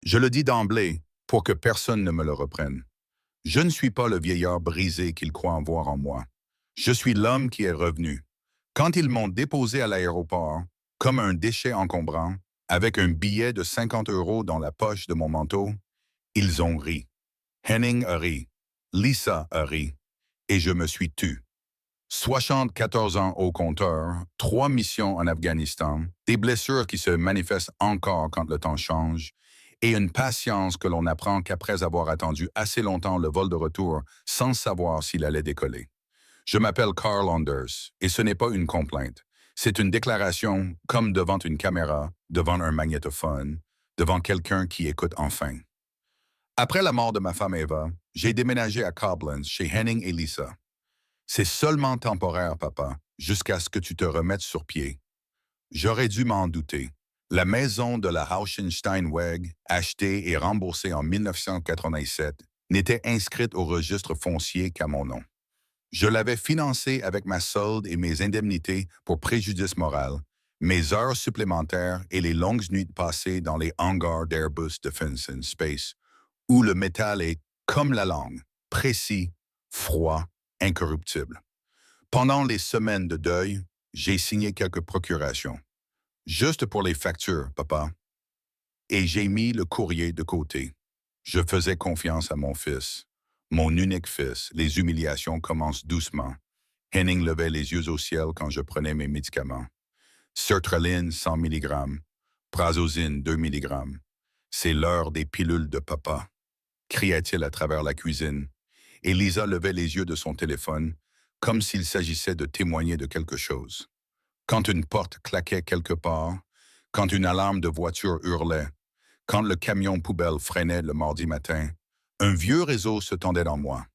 Je le dis d'emblée pour que personne ne me le reprenne. Je ne suis pas le vieillard brisé qu'ils croient voir en moi. Je suis l'homme qui est revenu. Quand ils m'ont déposé à l'aéroport, comme un déchet encombrant, avec un billet de 50 € dans la poche de mon manteau, ils ont ri. Henning a ri. Lisa a ri. Et je me suis tu. 74 ans au compteur, 3 missions en Afghanistan, des blessures qui se manifestent encore quand le temps change, et une patience que l'on apprend qu'après avoir attendu assez longtemps le vol de retour sans savoir s'il allait décoller. Je m'appelle Carl Anders, et ce n'est pas une complainte. C'est une déclaration comme devant une caméra, devant un magnétophone, devant quelqu'un qui écoute enfin. Après la mort de ma femme Eva, j'ai déménagé à Koblenz chez Henning et Lisa. C'est seulement temporaire, papa, jusqu'à ce que tu te remettes sur pied. J'aurais dû m'en douter. La maison de la Hauschenstein-Weg, achetée et remboursée en 1987, n'était inscrite au registre foncier qu'à mon nom. Je l'avais financée avec ma solde et mes indemnités pour préjudice moral, mes heures supplémentaires et les longues nuits passées dans les hangars d'Airbus Defence and Space, où le métal est, comme la langue, précis, froid, incorruptible. Pendant les semaines de deuil, j'ai signé quelques procurations. Juste pour les factures, papa. Et j'ai mis le courrier de côté. Je faisais confiance à mon fils. Mon unique fils, les humiliations commencent doucement. Henning levait les yeux au ciel quand je prenais mes médicaments. Sertraline 100 mg, Prazosin 2 mg. C'est l'heure des pilules de papa, cria-t-il à travers la cuisine. Et Lisa levait les yeux de son téléphone, comme s'il s'agissait de témoigner de quelque chose. Quand une porte claquait quelque part, quand une alarme de voiture hurlait, quand le camion poubelle freinait le mardi matin, un vieux réseau se tendait dans moi.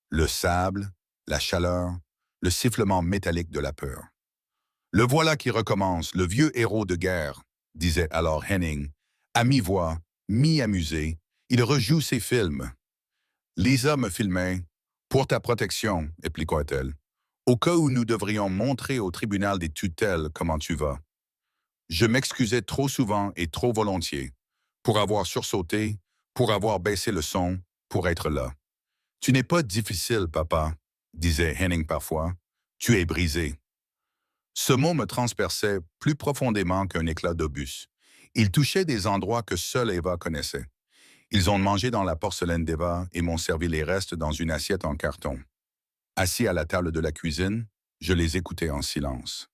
Le sable, la chaleur, le sifflement métallique de la peur. Le voilà qui recommence, le vieux héros de guerre, disait alors Henning, à mi-voix, mi-amusé, il rejoue ses films. Lisa me filmait. Pour ta protection, expliqua-t-elle. Au cas où nous devrions montrer au tribunal des tutelles comment tu vas. Je m'excusais trop souvent et trop volontiers, pour avoir sursauté, pour avoir baissé le son, pour être là. Tu n'es pas difficile, papa, disait Henning parfois. Tu es brisé. Ce mot me transperçait plus profondément qu'un éclat d'obus. Il touchait des endroits que seule Eva connaissait. Ils ont mangé dans la porcelaine d'Eva et m'ont servi les restes dans une assiette en carton. Assis à la table de la cuisine, je les écoutais en silence.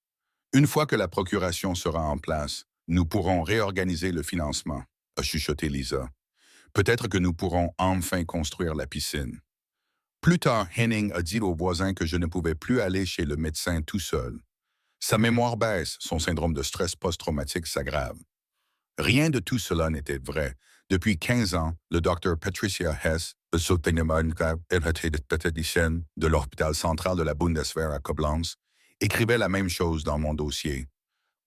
Une fois que la procuration sera en place, nous pourrons réorganiser le financement, a chuchoté Lisa. Peut-être que nous pourrons enfin construire la piscine. Plus tard, Henning a dit aux voisins que je ne pouvais plus aller chez le médecin tout seul. Sa mémoire baisse, son syndrome de stress post-traumatique s'aggrave. Rien de tout cela n'était vrai. Depuis 15 ans, le docteur Patricia Hess, de l'hôpital central de la Bundeswehr à Koblenz, écrivait la même chose dans mon dossier.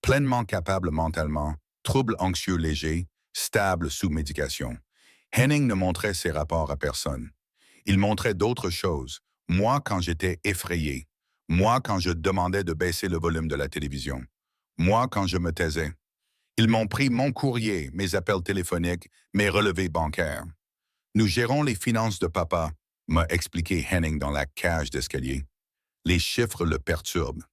Pleinement capable mentalement, trouble anxieux léger, stable sous médication. Henning ne montrait ses rapports à personne. Il montrait d'autres choses. Moi quand j'étais effrayé. Moi quand je demandais de baisser le volume de la télévision. Moi quand je me taisais. Ils m'ont pris mon courrier, mes appels téléphoniques, mes relevés bancaires. Nous gérons les finances de papa, m'a expliqué Henning dans la cage d'escalier. Les chiffres le perturbent.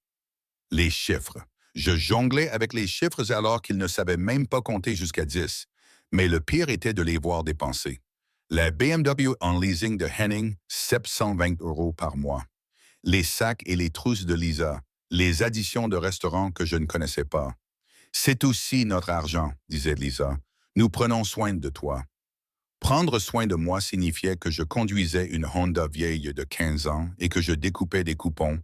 Les chiffres. Je jonglais avec les chiffres alors qu'il ne savait même pas compter jusqu'à 10. Mais le pire était de les voir dépenser. La BMW en leasing de Henning, 720 € par mois. Les sacs et les trousses de Lisa. Les additions de restaurants que je ne connaissais pas. C'est aussi notre argent, disait Lisa. Nous prenons soin de toi. Prendre soin de moi signifiait que je conduisais une Honda vieille de 15 ans et que je découpais des coupons,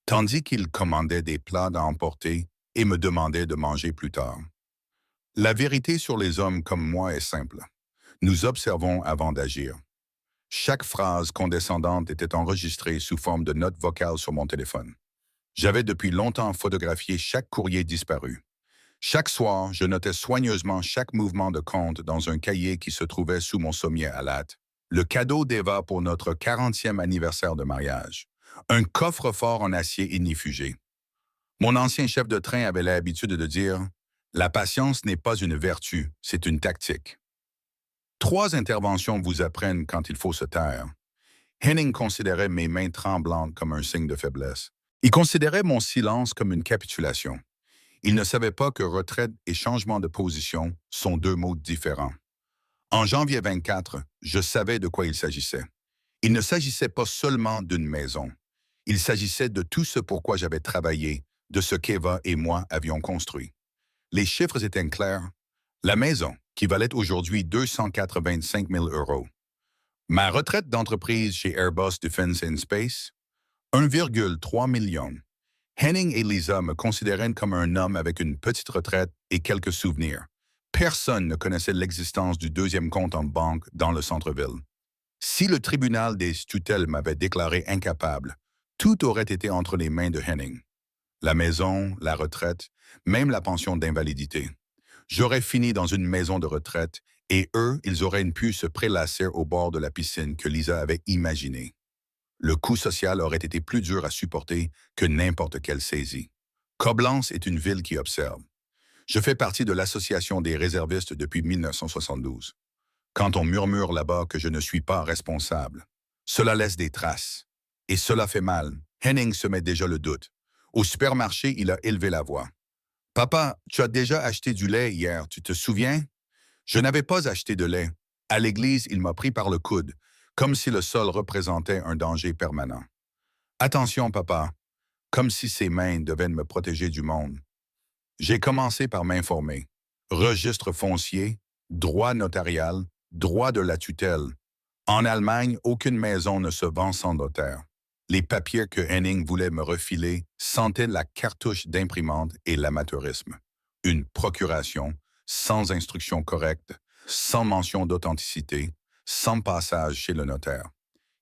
tandis qu'il commandait des plats à emporter et me demandait de manger plus tard. La vérité sur les hommes comme moi est simple. Nous observons avant d'agir. Chaque phrase condescendante était enregistrée sous forme de note vocale sur mon téléphone. J'avais depuis longtemps photographié chaque courrier disparu. Chaque soir, je notais soigneusement chaque mouvement de compte dans un cahier qui se trouvait sous mon sommier à latte. Le cadeau d'Eva pour notre 40e anniversaire de mariage. Un coffre-fort en acier ignifugé. Mon ancien chef de train avait l'habitude de dire « La patience n'est pas une vertu, c'est une tactique ». 3 interventions vous apprennent quand il faut se taire. Henning considérait mes mains tremblantes comme un signe de faiblesse. Il considérait mon silence comme une capitulation. Il ne savait pas que retraite et changement de position sont 2 mots différents. En janvier 24, je savais de quoi il s'agissait. Il ne s'agissait pas seulement d'une maison. Il s'agissait de tout ce pourquoi j'avais travaillé, de ce qu'Eva et moi avions construit. Les chiffres étaient clairs. La maison, qui valait aujourd'hui 285 000 euros. Ma retraite d'entreprise chez Airbus Defence and Space, 1,3 million. Henning et Lisa me considéraient comme un homme avec une petite retraite et quelques souvenirs. Personne ne connaissait l'existence du deuxième compte en banque dans le centre-ville. Si le tribunal des tutelles m'avait déclaré incapable, tout aurait été entre les mains de Henning. La maison, la retraite, même la pension d'invalidité. J'aurais fini dans une maison de retraite et eux, ils auraient pu se prélasser au bord de la piscine que Lisa avait imaginée. Le coût social aurait été plus dur à supporter que n'importe quelle saisie. Coblence est une ville qui observe. Je fais partie de l'Association des réservistes depuis 1972. Quand on murmure là-bas que je ne suis pas responsable, cela laisse des traces. Et cela fait mal. Henning se met déjà le doute. Au supermarché, il a élevé la voix. « Papa, tu as déjà acheté du lait hier, tu te souviens? » Je n'avais pas acheté de lait. À l'église, il m'a pris par le coude, comme si le sol représentait un danger permanent. « Attention, papa, comme si ses mains devaient me protéger du monde. » J'ai commencé par m'informer. Registre foncier, droit notarial, droit de la tutelle. En Allemagne, aucune maison ne se vend sans notaire. Les papiers que Henning voulait me refiler sentaient la cartouche d'imprimante et l'amateurisme. Une procuration, sans instruction correcte, sans mention d'authenticité, sans passage chez le notaire.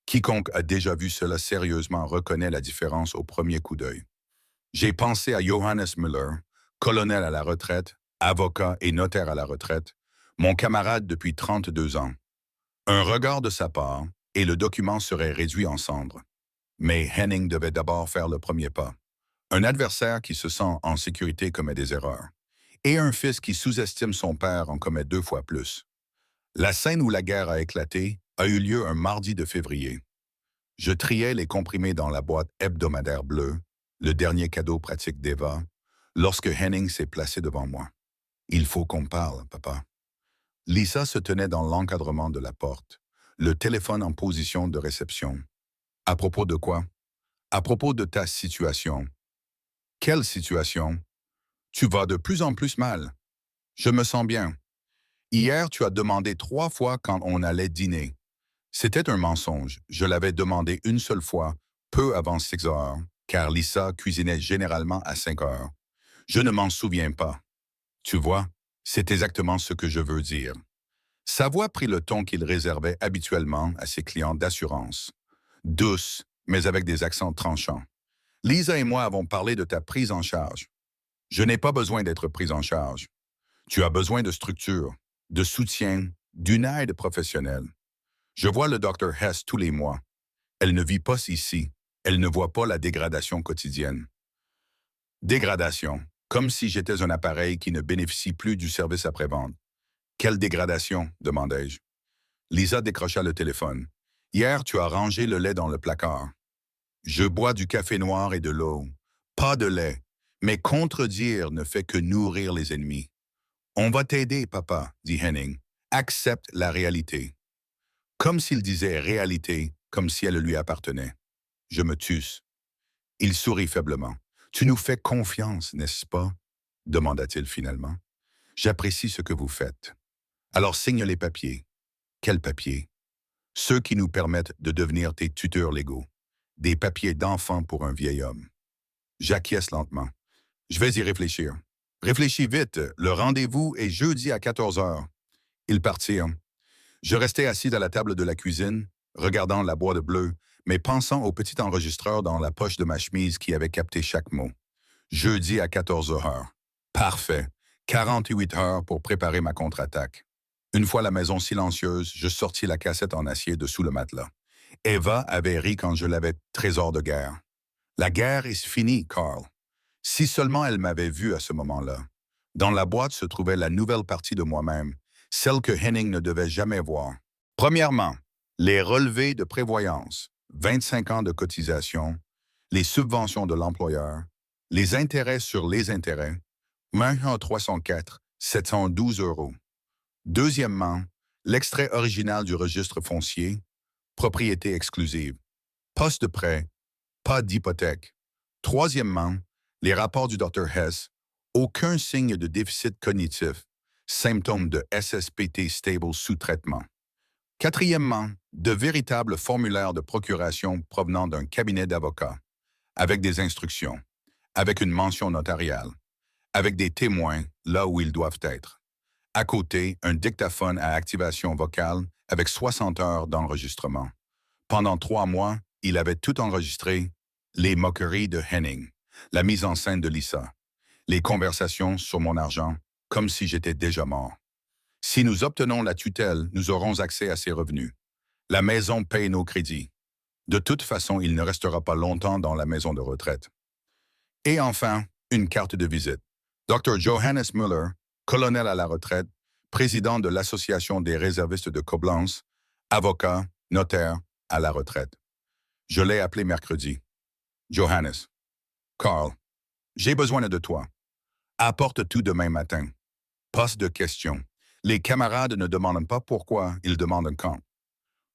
Quiconque a déjà vu cela sérieusement reconnaît la différence au premier coup d'œil. J'ai pensé à Johannes Müller, colonel à la retraite, avocat et notaire à la retraite, mon camarade depuis 32 ans. Un regard de sa part, et le document serait réduit en cendres. Mais Henning devait d'abord faire le premier pas. Un adversaire qui se sent en sécurité commet des erreurs. Et un fils qui sous-estime son père en commet 2 fois plus. La scène où la guerre a éclaté a eu lieu un mardi de février. Je triais les comprimés dans la boîte hebdomadaire bleue, le dernier cadeau pratique d'Eva, lorsque Henning s'est placé devant moi. « Il faut qu'on parle, papa. » Lisa se tenait dans l'encadrement de la porte, le téléphone en position de réception. « À propos de quoi? »« À propos de ta situation. »« Quelle situation? »« Tu vas de plus en plus mal. »« Je me sens bien. »« Hier, tu as demandé 3 fois quand on allait dîner. » C'était un mensonge. Je l'avais demandé une seule fois, peu avant 6 heures, car Lisa cuisinait généralement à 5 heures. Je ne m'en souviens pas. Tu vois, c'est exactement ce que je veux dire. Sa voix prit le ton qu'il réservait habituellement à ses clients d'assurance. Douce, mais avec des accents tranchants. Lisa et moi avons parlé de ta prise en charge. Je n'ai pas besoin d'être prise en charge. Tu as besoin de structure, de soutien, d'une aide professionnelle. Je vois le Dr Hess tous les mois. Elle ne vit pas ici. Elle ne voit pas la dégradation quotidienne. Dégradation, comme si j'étais un appareil qui ne bénéficie plus du service après-vente. Quelle dégradation? Demandai-je. Lisa décrocha le téléphone. Hier, tu as rangé le lait dans le placard. Je bois du café noir et de l'eau. Pas de lait. Mais contredire ne fait que nourrir les ennemis. On va t'aider, papa, dit Henning. Accepte la réalité. Comme s'il disait réalité, comme si elle lui appartenait. Je me tusse. Il sourit faiblement. Tu nous fais confiance, n'est-ce pas? Demanda-t-il finalement. J'apprécie ce que vous faites. Alors signe les papiers. Quels papiers? Ceux qui nous permettent de devenir tes tuteurs légaux. Des papiers d'enfant pour un vieil homme. J'acquiesce lentement. Je vais y réfléchir. Réfléchis vite, le rendez-vous est jeudi à 14 heures. Ils partirent. Je restais assis à la table de la cuisine, regardant la boîte bleue, mais pensant au petit enregistreur dans la poche de ma chemise qui avait capté chaque mot. Jeudi à 14 heures. Parfait. 48 heures pour préparer ma contre-attaque. Une fois la maison silencieuse, je sortis la cassette en acier de sous le matelas. Eva avait ri quand je l'avais trésor de guerre. La guerre est finie, Carl. Si seulement elle m'avait vu à ce moment-là. Dans la boîte se trouvait la nouvelle partie de moi-même, celles que Henning ne devait jamais voir. Premièrement, les relevés de prévoyance, 25 ans de cotisation, les subventions de l'employeur, les intérêts sur les intérêts, 1 304 712 euros. Deuxièmement, l'extrait original du registre foncier, propriété exclusive, poste de prêt, pas d'hypothèque. Troisièmement, les rapports du Dr Hess, aucun signe de déficit cognitif, symptômes de SSPT stable sous traitement. Quatrièmement, de véritables formulaires de procuration provenant d'un cabinet d'avocats, avec des instructions, avec une mention notariale, avec des témoins là où ils doivent être. À côté, un dictaphone à activation vocale avec 60 heures d'enregistrement. Pendant 3 mois, il avait tout enregistré, les moqueries de Henning, la mise en scène de Lisa, les conversations sur mon argent, comme si j'étais déjà mort. Si nous obtenons la tutelle, nous aurons accès à ces revenus. La maison paye nos crédits. De toute façon, il ne restera pas longtemps dans la maison de retraite. Et enfin, une carte de visite. Dr. Johannes Müller, colonel à la retraite, président de l'Association des réservistes de Koblenz, avocat, notaire, à la retraite. Je l'ai appelé mercredi. Johannes. Carl. J'ai besoin de toi. Apporte tout demain matin. Pose de questions. Les camarades ne demandent pas pourquoi, ils demandent quand.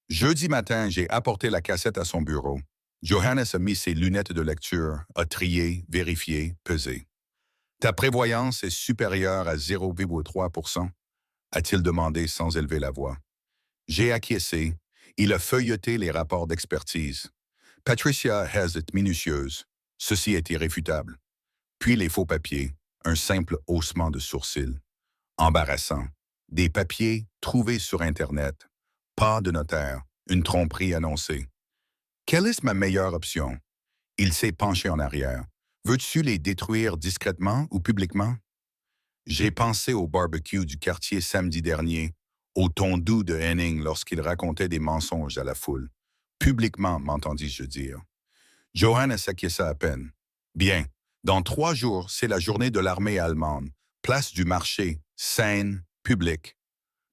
Jeudi matin, j'ai apporté la cassette à son bureau. Johannes a mis ses lunettes de lecture, a trié, vérifié, pesé. Ta prévoyance est supérieure à 0,3%, a-t-il demandé sans élever la voix. J'ai acquiescé. Il a feuilleté les rapports d'expertise. Patricia Hess est minutieuse. Ceci est irréfutable. Puis les faux papiers, un simple haussement de sourcils. Embarrassant. Des papiers trouvés sur Internet. Pas de notaire. Une tromperie annoncée. Quelle est ma meilleure option? Il s'est penché en arrière. Veux-tu les détruire discrètement ou publiquement? J'ai pensé au barbecue du quartier samedi dernier, au ton doux de Henning lorsqu'il racontait des mensonges à la foule. Publiquement, m'entendis-je dire. Johannes s'acquiesça à peine. Bien, dans 3 jours, c'est la journée de l'armée allemande. Place du marché, scène, publique.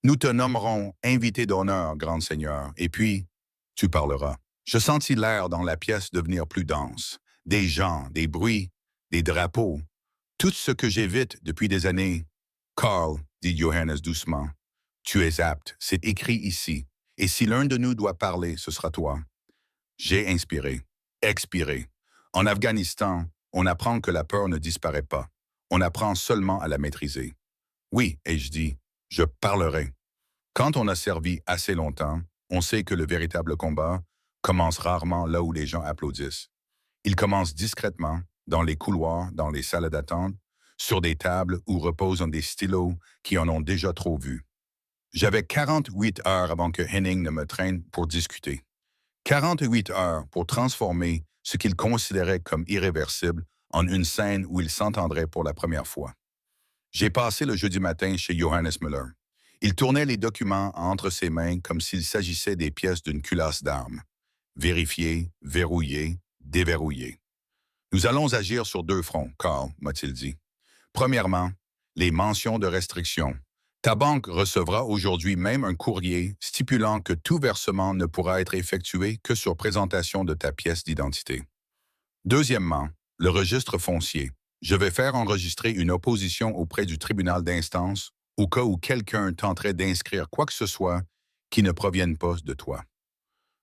Nous te nommerons invité d'honneur, grand seigneur, et puis, tu parleras. Je sentis l'air dans la pièce devenir plus dense. Des gens, des bruits, des drapeaux. Tout ce que j'évite depuis des années. Carl, dit Johannes doucement, tu es apte, c'est écrit ici. Et si l'un de nous doit parler, ce sera toi. J'ai inspiré, expiré. En Afghanistan, on apprend que la peur ne disparaît pas. On apprend seulement à la maîtriser. Oui, ai-je dit, je parlerai. Quand on a servi assez longtemps, on sait que le véritable combat commence rarement là où les gens applaudissent. Il commence discrètement, dans les couloirs, dans les salles d'attente, sur des tables où reposent des stylos qui en ont déjà trop vu. J'avais 48 heures avant que Henning ne me traîne pour discuter. 48 heures pour transformer ce qu'il considérait comme irréversible en une scène où il s'entendrait pour la première fois. J'ai passé le jeudi matin chez Johannes Müller. Il tournait les documents entre ses mains comme s'il s'agissait des pièces d'une culasse d'armes. Vérifier, verrouiller, déverrouiller. Nous allons agir sur 2 fronts, Carl, m'a-t-il dit. Premièrement, les mentions de restriction. Ta banque recevra aujourd'hui même un courrier stipulant que tout versement ne pourra être effectué que sur présentation de ta pièce d'identité. Deuxièmement, le registre foncier. Je vais faire enregistrer une opposition auprès du tribunal d'instance au cas où quelqu'un tenterait d'inscrire quoi que ce soit qui ne provienne pas de toi.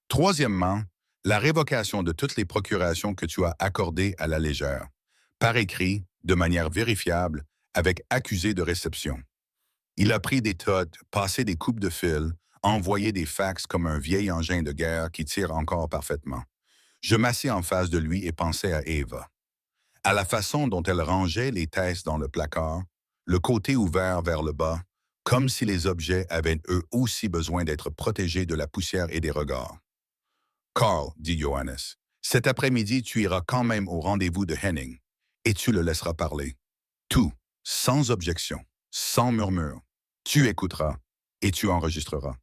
Troisièmement, la révocation de toutes les procurations que tu as accordées à la légère, par écrit, de manière vérifiable, avec accusé de réception. Il a pris des totes, passé des coupes de fil, envoyé des fax comme un vieil engin de guerre qui tire encore parfaitement. Je m'assis en face de lui et pensais à Eva. À la façon dont elle rangeait les thèses dans le placard, le côté ouvert vers le bas, comme si les objets avaient eux aussi besoin d'être protégés de la poussière et des regards. Carl, dit Johannes, cet après-midi, tu iras quand même au rendez-vous de Henning, et tu le laisseras parler. Tout, sans objection, sans murmure. Tu écouteras, et tu enregistreras.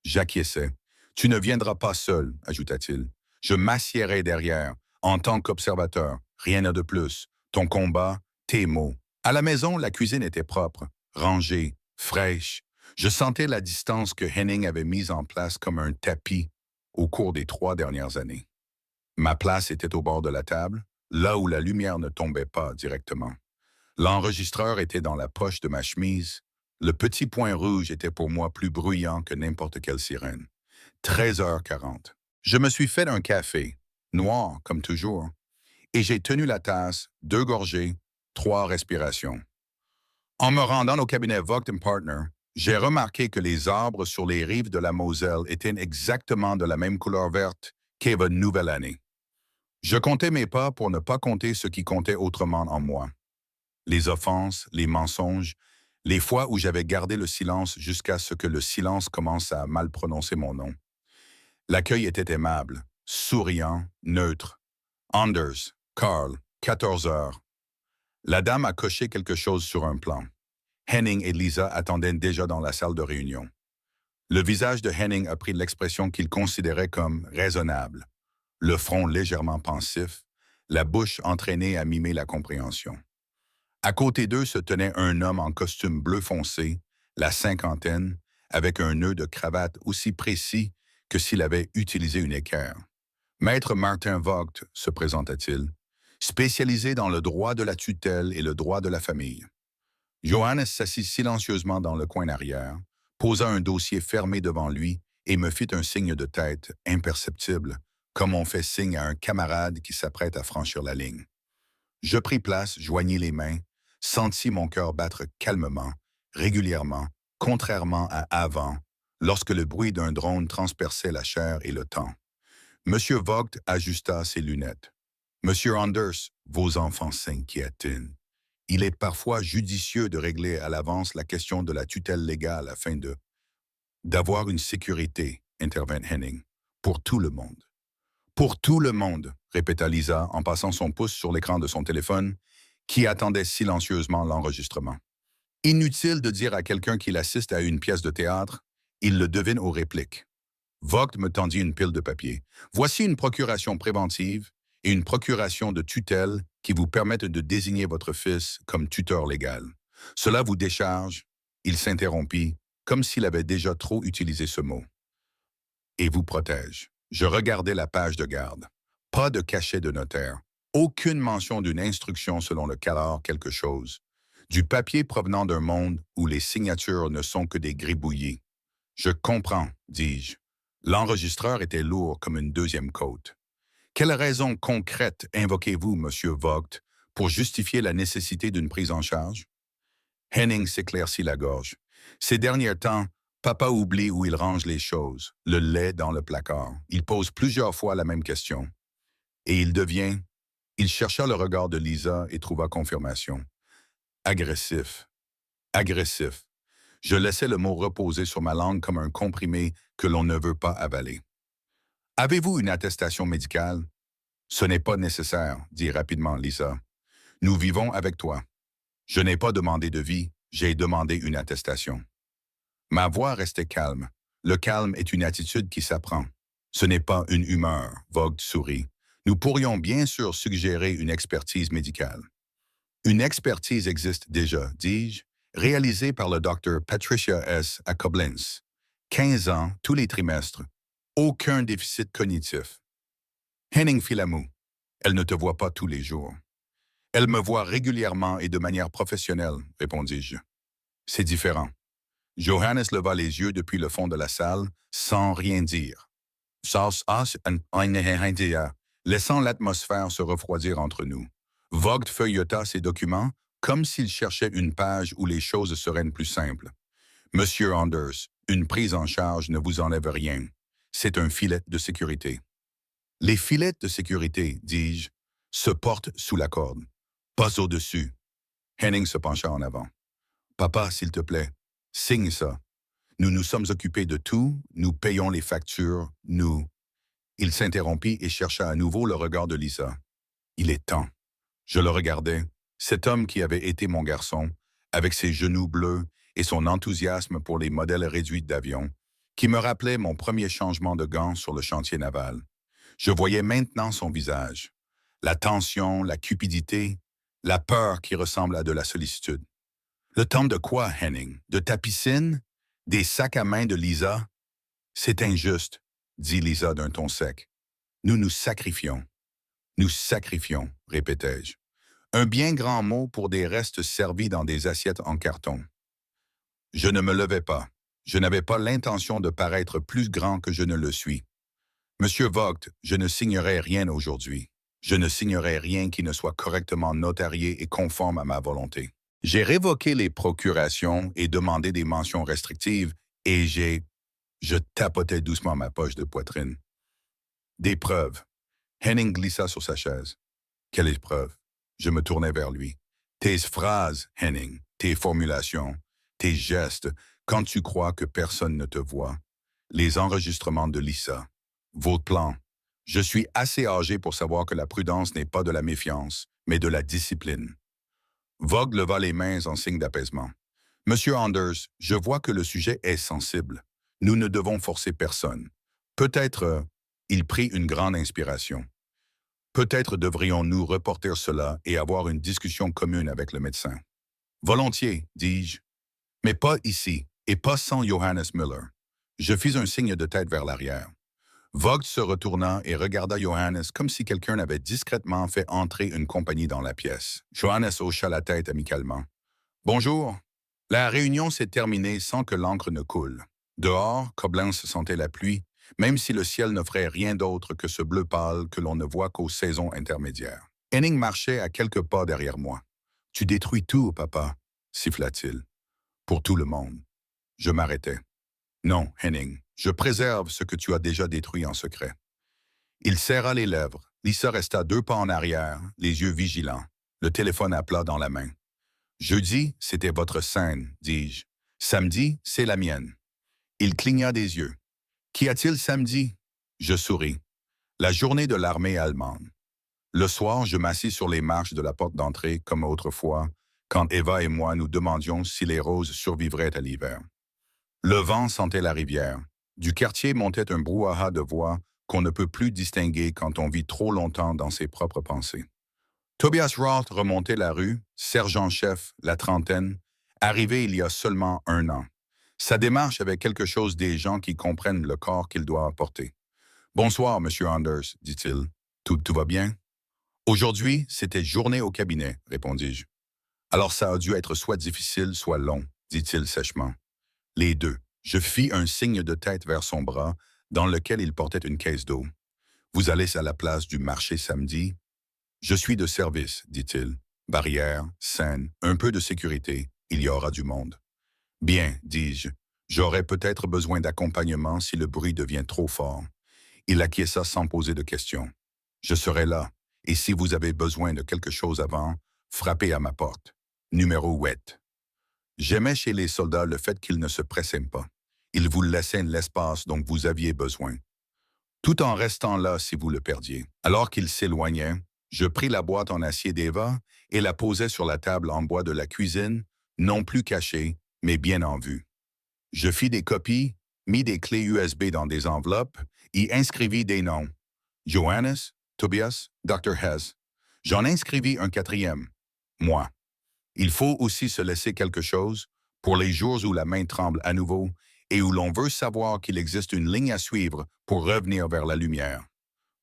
J'acquiesçais. Tu ne viendras pas seul, ajouta-t-il. Je m'assiérai derrière, en tant qu'observateur, rien de plus. Ton combat, tes mots. À la maison, la cuisine était propre, rangée, fraîche. Je sentais la distance que Henning avait mise en place comme un tapis au cours des 3 dernières années. Ma place était au bord de la table, là où la lumière ne tombait pas directement. L'enregistreur était dans la poche de ma chemise. Le petit point rouge était pour moi plus bruyant que n'importe quelle sirène. 13h40. Je me suis fait un café, noir comme toujours, et j'ai tenu la tasse, 2 gorgées, 3 respirations. En me rendant au cabinet Vogt Partner, j'ai remarqué que les arbres sur les rives de la Moselle étaient exactement de la même couleur verte qu'Eva Nouvelle Année. Je comptais mes pas pour ne pas compter ce qui comptait autrement en moi. Les offenses, les mensonges, les fois où j'avais gardé le silence jusqu'à ce que le silence commence à mal prononcer mon nom. L'accueil était aimable, souriant, neutre. Anders, Carl, 14 heures. La dame a coché quelque chose sur un plan. Henning et Lisa attendaient déjà dans la salle de réunion. Le visage de Henning a pris l'expression qu'il considérait comme raisonnable, le front légèrement pensif, la bouche entraînée à mimer la compréhension. À côté d'eux se tenait un homme en costume bleu foncé, la cinquantaine, avec un nœud de cravate aussi précis que s'il avait utilisé une équerre. Maître Martin Vogt, se présenta-t-il, spécialisé dans le droit de la tutelle et le droit de la famille. Johannes s'assit silencieusement dans le coin arrière, posa un dossier fermé devant lui et me fit un signe de tête imperceptible, comme on fait signe à un camarade qui s'apprête à franchir la ligne. Je pris place, joignis les mains, sentis mon cœur battre calmement, régulièrement, contrairement à avant, lorsque le bruit d'un drone transperçait la chair et le temps. Monsieur Vogt ajusta ses lunettes. Monsieur Anders, vos enfants s'inquiètent. Il est parfois judicieux de régler à l'avance la question de la tutelle légale afin d'avoir une sécurité, intervint Henning, pour tout le monde. Pour tout le monde, répéta Lisa en passant son pouce sur l'écran de son téléphone, qui attendait silencieusement l'enregistrement. Inutile de dire à quelqu'un qu'il assiste à une pièce de théâtre, il le devine aux répliques. Vogt me tendit une pile de papier. Voici une procuration préventive et une procuration de tutelle qui vous permettent de désigner votre fils comme tuteur légal. Cela vous décharge, il s'interrompit, comme s'il avait déjà trop utilisé ce mot, et vous protège. Je regardais la page de garde. Pas de cachet de notaire. Aucune mention d'une instruction selon le cadre quelque chose. Du papier provenant d'un monde où les signatures ne sont que des gribouillis. Je comprends, dis-je. L'enregistreur était lourd comme une deuxième côte. Quelle raison concrète invoquez-vous, Monsieur Vogt, pour justifier la nécessité d'une prise en charge? Henning s'éclaircit la gorge. Ces derniers temps, papa oublie où il range les choses, le lait dans le placard. Il pose plusieurs fois la même question. Et il devient... Il chercha le regard de Lisa et trouva confirmation. Agressif. Agressif. Je laissais le mot reposer sur ma langue comme un comprimé que l'on ne veut pas avaler. Avez-vous une attestation médicale? Ce n'est pas nécessaire, dit rapidement Lisa. Nous vivons avec toi. Je n'ai pas demandé de vie, j'ai demandé une attestation. Ma voix restait calme. Le calme est une attitude qui s'apprend. Ce n'est pas une humeur, Vogt sourit. Nous pourrions bien sûr suggérer une expertise médicale. Une expertise existe déjà, dis-je, réalisée par le docteur Patricia S. à Koblenz. 15 ans, tous les trimestres. Aucun déficit cognitif. Henning fit la moue. Elle ne te voit pas tous les jours. Elle me voit régulièrement et de manière professionnelle, répondis-je. C'est différent. Johannes leva les yeux depuis le fond de la salle, sans rien dire. Laissant l'atmosphère se refroidir entre nous. Vogt feuilleta ses documents comme s'il cherchait une page où les choses seraient plus simples. Monsieur Anders, une prise en charge ne vous enlève rien. C'est un filet de sécurité. Les filets de sécurité, dis-je, se portent sous la corde, pas au-dessus. Henning se pencha en avant. Papa, s'il te plaît, signe ça. Nous nous sommes occupés de tout, nous payons les factures, nous... Il s'interrompit et chercha à nouveau le regard de Lisa. Il est temps. Je le regardais, cet homme qui avait été mon garçon, avec ses genoux bleus et son enthousiasme pour les modèles réduits d'avions, qui me rappelait mon premier changement de gants sur le chantier naval. Je voyais maintenant son visage. La tension, la cupidité, la peur qui ressemble à de la sollicitude. Le temps de quoi, Henning? De ta piscine? Des sacs à main de Lisa? C'est injuste, dit Lisa d'un ton sec. Nous nous sacrifions. Nous sacrifions, répétai-je. Un bien grand mot pour des restes servis dans des assiettes en carton. Je ne me levai pas. Je n'avais pas l'intention de paraître plus grand que je ne le suis. Monsieur Vogt, je ne signerai rien aujourd'hui. Je ne signerai rien qui ne soit correctement notarié et conforme à ma volonté. J'ai révoqué les procurations et demandé des mentions restrictives et Je tapotais doucement ma poche de poitrine. Des preuves. Henning glissa sur sa chaise. Quelle épreuve? Je me tournai vers lui. Tes phrases, Henning, tes formulations, tes gestes, quand tu crois que personne ne te voit, les enregistrements de Lisa, vos plans. Je suis assez âgé pour savoir que la prudence n'est pas de la méfiance, mais de la discipline. Vogt leva les mains en signe d'apaisement. Monsieur Anders, je vois que le sujet est sensible. Nous ne devons forcer personne. Peut-être, il prit une grande inspiration. Peut-être devrions-nous reporter cela et avoir une discussion commune avec le médecin. Volontiers, dis-je, mais pas ici, et pas sans Johannes Müller. Je fis un signe de tête vers l'arrière. Vogt se retourna et regarda Johannes comme si quelqu'un avait discrètement fait entrer une compagnie dans la pièce. Johannes hocha la tête amicalement. Bonjour. La réunion s'est terminée sans que l'encre ne coule. Dehors, Koblenz sentait la pluie, même si le ciel n'offrait rien d'autre que ce bleu pâle que l'on ne voit qu'aux saisons intermédiaires. Henning marchait à quelques pas derrière moi. « Tu détruis tout, papa », siffla-t-il. « Pour tout le monde. » Je m'arrêtai. « Non, Henning, je préserve ce que tu as déjà détruit en secret. » Il serra les lèvres. Lisa resta 2 pas en arrière, les yeux vigilants, le téléphone à plat dans la main. « Jeudi, c'était votre scène, dis-je. Samedi, c'est la mienne. » Il cligna des yeux. « Qu'y a-t-il samedi? » Je souris. « La journée de l'armée allemande. » Le soir, je m'assis sur les marches de la porte d'entrée, comme autrefois, quand Eva et moi nous demandions si les roses survivraient à l'hiver. Le vent sentait la rivière. Du quartier montait un brouhaha de voix qu'on ne peut plus distinguer quand on vit trop longtemps dans ses propres pensées. Tobias Roth remontait la rue, sergent-chef, la trentaine, arrivé il y a seulement 1 an. Sa démarche avait quelque chose des gens qui comprennent le corps qu'il doit apporter. « Bonsoir, Monsieur Anders, dit-il. Tout va bien? » « Aujourd'hui, c'était journée au cabinet, répondis-je. « Alors ça a dû être soit difficile, soit long, dit-il sèchement. Les deux. Je fis un signe de tête vers son bras, dans lequel il portait une caisse d'eau. « Vous allez à la place du marché samedi? »« Je suis de service, dit-il. Barrière, scène, un peu de sécurité, il y aura du monde. »« Bien, dis-je. J'aurai peut-être besoin d'accompagnement si le bruit devient trop fort. » Il acquiesça sans poser de questions. « Je serai là, et si vous avez besoin de quelque chose avant, frappez à ma porte. Numéro 8. » J'aimais chez les soldats le fait qu'ils ne se pressaient pas. Ils vous laissaient l'espace dont vous aviez besoin, tout en restant là si vous le perdiez. Alors qu'ils s'éloignaient, je pris la boîte en acier d'Eva et la posai sur la table en bois de la cuisine, non plus cachée, mais bien en vue. Je fis des copies, mis des clés USB dans des enveloppes, y inscrivis des noms. Johannes, Tobias, Dr. Hess. J'en inscrivis un 4e. Moi. Il faut aussi se laisser quelque chose pour les jours où la main tremble à nouveau et où l'on veut savoir qu'il existe une ligne à suivre pour revenir vers la lumière.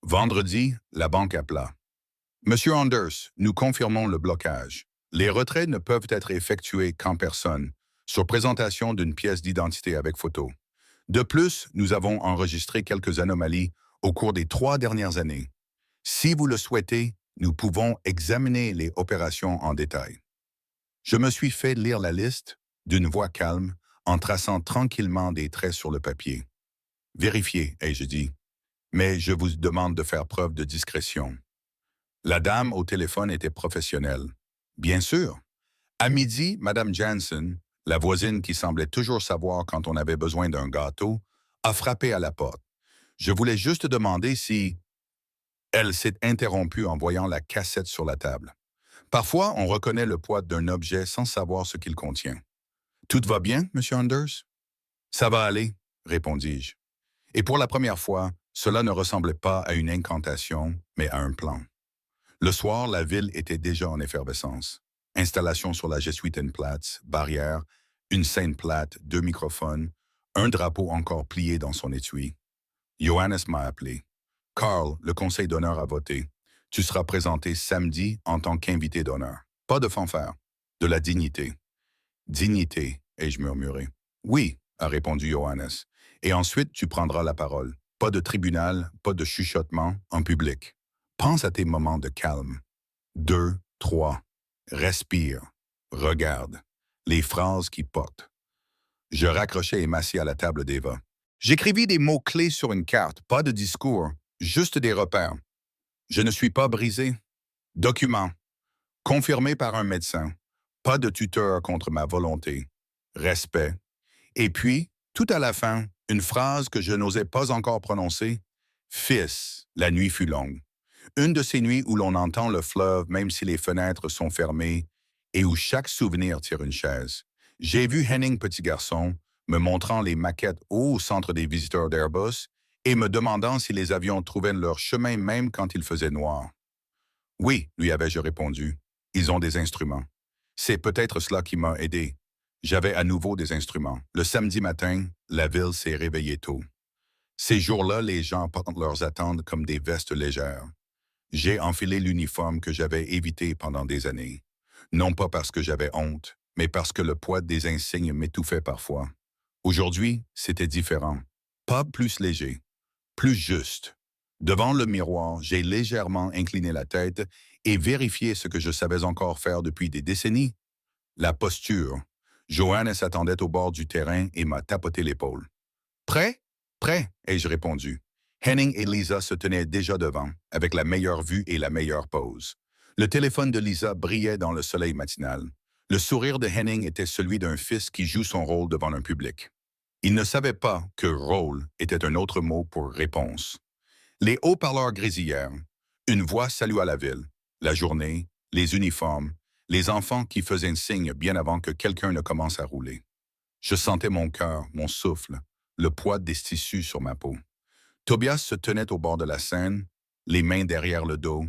Vendredi, la banque appela. « Monsieur Anders, nous confirmons le blocage. Les retraits ne peuvent être effectués qu'en personne, sur présentation d'une pièce d'identité avec photo. De plus, nous avons enregistré quelques anomalies au cours des 3 dernières années. Si vous le souhaitez, nous pouvons examiner les opérations en détail. » Je me suis fait lire la liste, d'une voix calme, en traçant tranquillement des traits sur le papier. « Vérifiez, ai-je dit, mais je vous demande de faire preuve de discrétion. » La dame au téléphone était professionnelle. « Bien sûr. » À midi, Madame Jansen, la voisine qui semblait toujours savoir quand on avait besoin d'un gâteau, a frappé à la porte. Je voulais juste demander si... Elle s'est interrompue en voyant la cassette sur la table. Parfois, on reconnaît le poids d'un objet sans savoir ce qu'il contient. « Tout va bien, Monsieur Anders? »« Ça va aller, » répondis-je. Et pour la première fois, cela ne ressemblait pas à une incantation, mais à un plan. Le soir, la ville était déjà en effervescence. Installation sur la Jesuitenplatz, barrière, Une scène plate, deux microphones, un drapeau encore plié dans son étui. Johannes m'a appelé. Carl, le conseil d'honneur a voté. Tu seras présenté samedi en tant qu'invité d'honneur. Pas de fanfare, de la dignité. Dignité, ai-je murmuré. Oui, a répondu Johannes. Et ensuite, tu prendras la parole. Pas de tribunal, pas de chuchotement, en public. Pense à tes moments de calme. 2, 3. Respire. Regarde. Les phrases qui portent. Je raccrochais et m'assis à la table d'Eva. J'écrivis des mots-clés sur une carte, pas de discours, juste des repères. Je ne suis pas brisé. Document. Confirmé par un médecin. Pas de tuteur contre ma volonté. Respect. Et puis, tout à la fin, une phrase que je n'osais pas encore prononcer. Fils, la nuit fut longue. Une de ces nuits où l'on entend le fleuve même si les fenêtres sont fermées et où chaque souvenir tire une chaise. J'ai vu Henning petit garçon me montrant les maquettes au centre des visiteurs d'Airbus et me demandant si les avions trouvaient leur chemin même quand il faisait noir. Oui, lui avais-je répondu, ils ont des instruments. C'est peut-être cela qui m'a aidé. J'avais à nouveau des instruments. Le samedi matin, la ville s'est réveillée tôt. Ces jours-là, les gens portent leurs attentes comme des vestes légères. J'ai enfilé l'uniforme que j'avais évité pendant des années. Non pas parce que j'avais honte, mais parce que le poids des insignes m'étouffait parfois. Aujourd'hui, c'était différent. Pas plus léger, plus juste. Devant le miroir, j'ai légèrement incliné la tête et vérifié ce que je savais encore faire depuis des décennies. La posture. Johannes s'attendait au bord du terrain et m'a tapoté l'épaule. Prêt? Prêt, ai-je répondu. Henning et Lisa se tenaient déjà devant, avec la meilleure vue et la meilleure pose. Le téléphone de Lisa brillait dans le soleil matinal. Le sourire de Henning était celui d'un fils qui joue son rôle devant un public. Il ne savait pas que rôle était un autre mot pour réponse. Les haut-parleurs grésillèrent. Une voix salua la ville. La journée, les uniformes, les enfants qui faisaient un signe bien avant que quelqu'un ne commence à rouler. Je sentais mon cœur, mon souffle, le poids des tissus sur ma peau. Tobias se tenait au bord de la scène, les mains derrière le dos,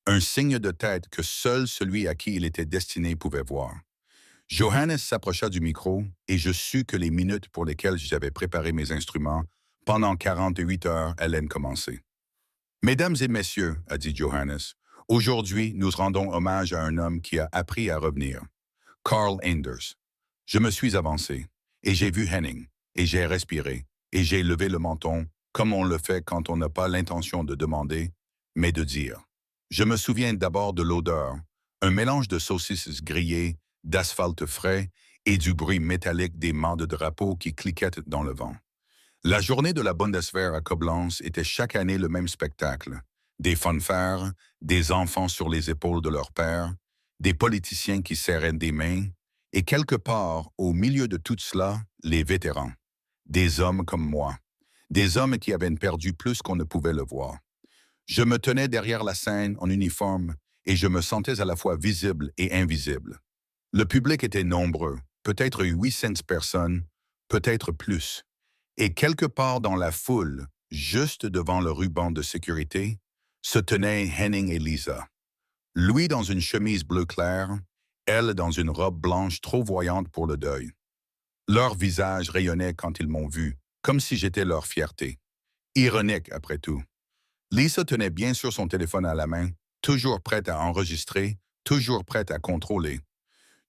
un signe de tête que seul celui à qui il était destiné pouvait voir. Johannes s'approcha du micro et je sus que les minutes pour lesquelles j'avais préparé mes instruments, pendant 48 heures, allaient commencer. « Mesdames et messieurs, a dit Johannes, aujourd'hui, nous rendons hommage à un homme qui a appris à revenir. Carl Anders. Je me suis avancé, et j'ai vu Henning, et j'ai respiré, et j'ai levé le menton, comme on le fait quand on n'a pas l'intention de demander, mais de dire. Je me souviens d'abord de l'odeur, un mélange de saucisses grillées, d'asphalte frais et du bruit métallique des mâts de drapeau qui cliquaient dans le vent. La journée de la Bundeswehr à Koblenz était chaque année le même spectacle. Des fanfares, des enfants sur les épaules de leurs pères, des politiciens qui serraient des mains, et quelque part, au milieu de tout cela, les vétérans. Des hommes comme moi. Des hommes qui avaient perdu plus qu'on ne pouvait le voir. Je me tenais derrière la scène en uniforme et je me sentais à la fois visible et invisible. Le public était nombreux, peut-être 800 personnes, peut-être plus. Et quelque part dans la foule, juste devant le ruban de sécurité, se tenaient Henning et Lisa. Lui dans une chemise bleu clair, elle dans une robe blanche trop voyante pour le deuil. Leurs visages rayonnaient quand ils m'ont vu, comme si j'étais leur fierté. Ironique, après tout. Lisa tenait bien sûr son téléphone à la main, toujours prête à enregistrer, toujours prête à contrôler.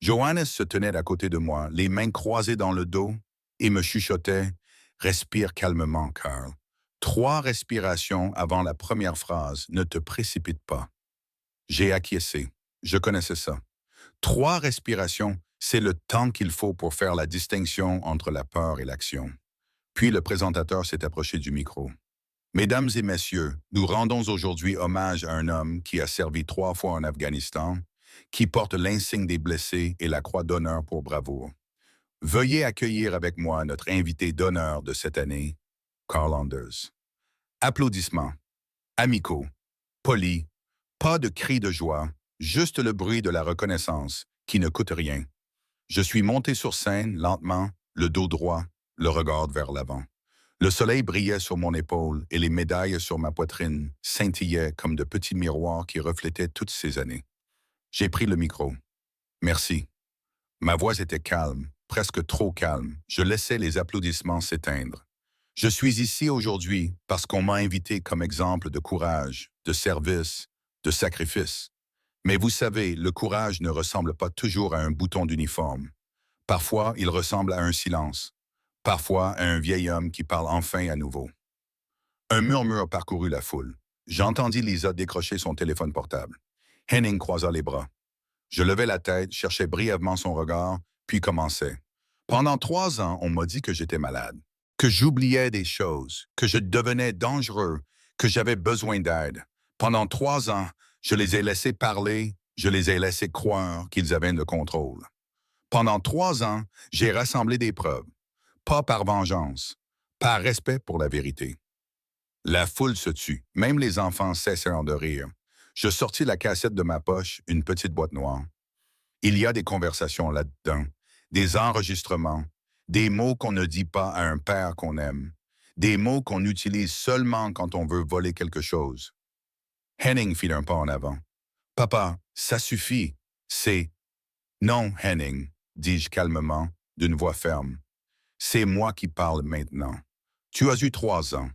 Johannes se tenait à côté de moi, les mains croisées dans le dos, et me chuchotait « Respire calmement, Carl. 3 respirations avant la première phrase, ne te précipite pas. » J'ai acquiescé. Je connaissais ça. 3 respirations, c'est le temps qu'il faut pour faire la distinction entre la peur et l'action. Puis le présentateur s'est approché du micro. Mesdames et messieurs, nous rendons aujourd'hui hommage à un homme qui a servi 3 fois en Afghanistan, qui porte l'insigne des blessés et la croix d'honneur pour bravoure. Veuillez accueillir avec moi notre invité d'honneur de cette année, Carl Anders. Applaudissements, amicaux, polis, pas de cris de joie, juste le bruit de la reconnaissance, qui ne coûte rien. Je suis monté sur scène, lentement, le dos droit, le regard vers l'avant. Le soleil brillait sur mon épaule et les médailles sur ma poitrine scintillaient comme de petits miroirs qui reflétaient toutes ces années. J'ai pris le micro. Merci. Ma voix était calme, presque trop calme. Je laissais les applaudissements s'éteindre. Je suis ici aujourd'hui parce qu'on m'a invité comme exemple de courage, de service, de sacrifice. Mais vous savez, le courage ne ressemble pas toujours à un bouton d'uniforme. Parfois, il ressemble à un silence. Parfois, à un vieil homme qui parle enfin à nouveau. Un murmure parcourut la foule. J'entendis Lisa décrocher son téléphone portable. Henning croisa les bras. Je levai la tête, cherchai brièvement son regard, puis commençai. Pendant 3 ans, on m'a dit que j'étais malade, que j'oubliais des choses, que je devenais dangereux, que j'avais besoin d'aide. Pendant 3 ans, je les ai laissés parler, je les ai laissés croire qu'ils avaient le contrôle. Pendant 3 ans, j'ai rassemblé des preuves, pas par vengeance, par respect pour la vérité. La foule se tut, même les enfants cessèrent de rire. Je sortis la cassette de ma poche, une petite boîte noire. Il y a des conversations là-dedans, des enregistrements, des mots qu'on ne dit pas à un père qu'on aime, des mots qu'on utilise seulement quand on veut voler quelque chose. Henning fit un pas en avant. Papa, ça suffit, c'est... Non, Henning, dis-je calmement, d'une voix ferme. C'est moi qui parle maintenant. Tu as eu 3 ans.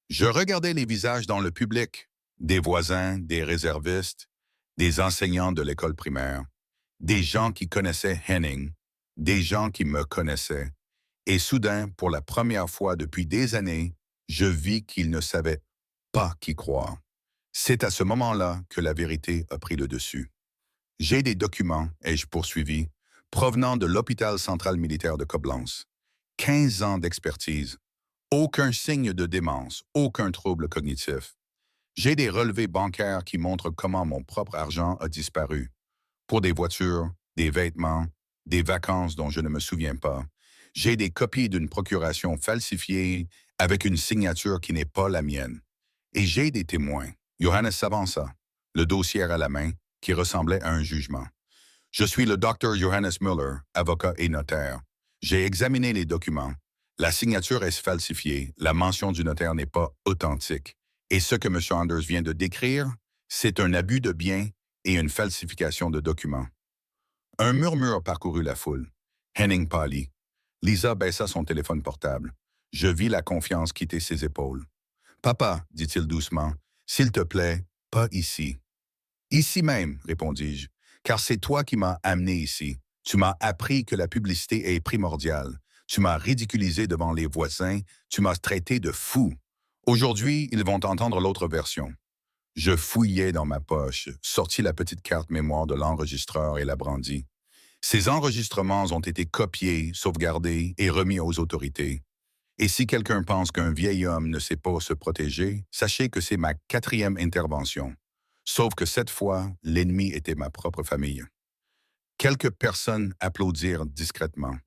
Je regardais les visages dans le public, des voisins, des réservistes, des enseignants de l'école primaire, des gens qui connaissaient Henning, des gens qui me connaissaient. Et soudain, pour la première fois depuis des années, je vis qu'ils ne savaient pas qui croire. C'est à ce moment-là que la vérité a pris le dessus. J'ai des documents, ai-je poursuivi, provenant de l'hôpital central militaire de Koblenz. 15 ans d'expertise. Aucun signe de démence, aucun trouble cognitif. J'ai des relevés bancaires qui montrent comment mon propre argent a disparu. Pour des voitures, des vêtements, des vacances dont je ne me souviens pas. J'ai des copies d'une procuration falsifiée avec une signature qui n'est pas la mienne. Et j'ai des témoins. Johannes s'avança, le dossier à la main, qui ressemblait à un jugement. Je suis le docteur Johannes Müller, avocat et notaire. J'ai examiné les documents. La signature est falsifiée, la mention du notaire n'est pas authentique. Et ce que M. Anders vient de décrire, c'est un abus de biens et une falsification de documents. Un murmure parcourut la foule. Henning pâlit. Lisa baissa son téléphone portable. Je vis la confiance quitter ses épaules. « Papa, dit-il doucement, s'il te plaît, pas ici. »« Ici même, répondis-je, car c'est toi qui m'as amené ici. Tu m'as appris que la publicité est primordiale. Tu m'as ridiculisé devant les voisins. Tu m'as traité de fou. Aujourd'hui, ils vont entendre l'autre version. » Je fouillai dans ma poche, sortis la petite carte mémoire de l'enregistreur et la brandis. Ces enregistrements ont été copiés, sauvegardés et remis aux autorités. Et si quelqu'un pense qu'un vieil homme ne sait pas se protéger, sachez que c'est ma 4e intervention. Sauf que cette fois, l'ennemi était ma propre famille. Quelques personnes applaudirent discrètement.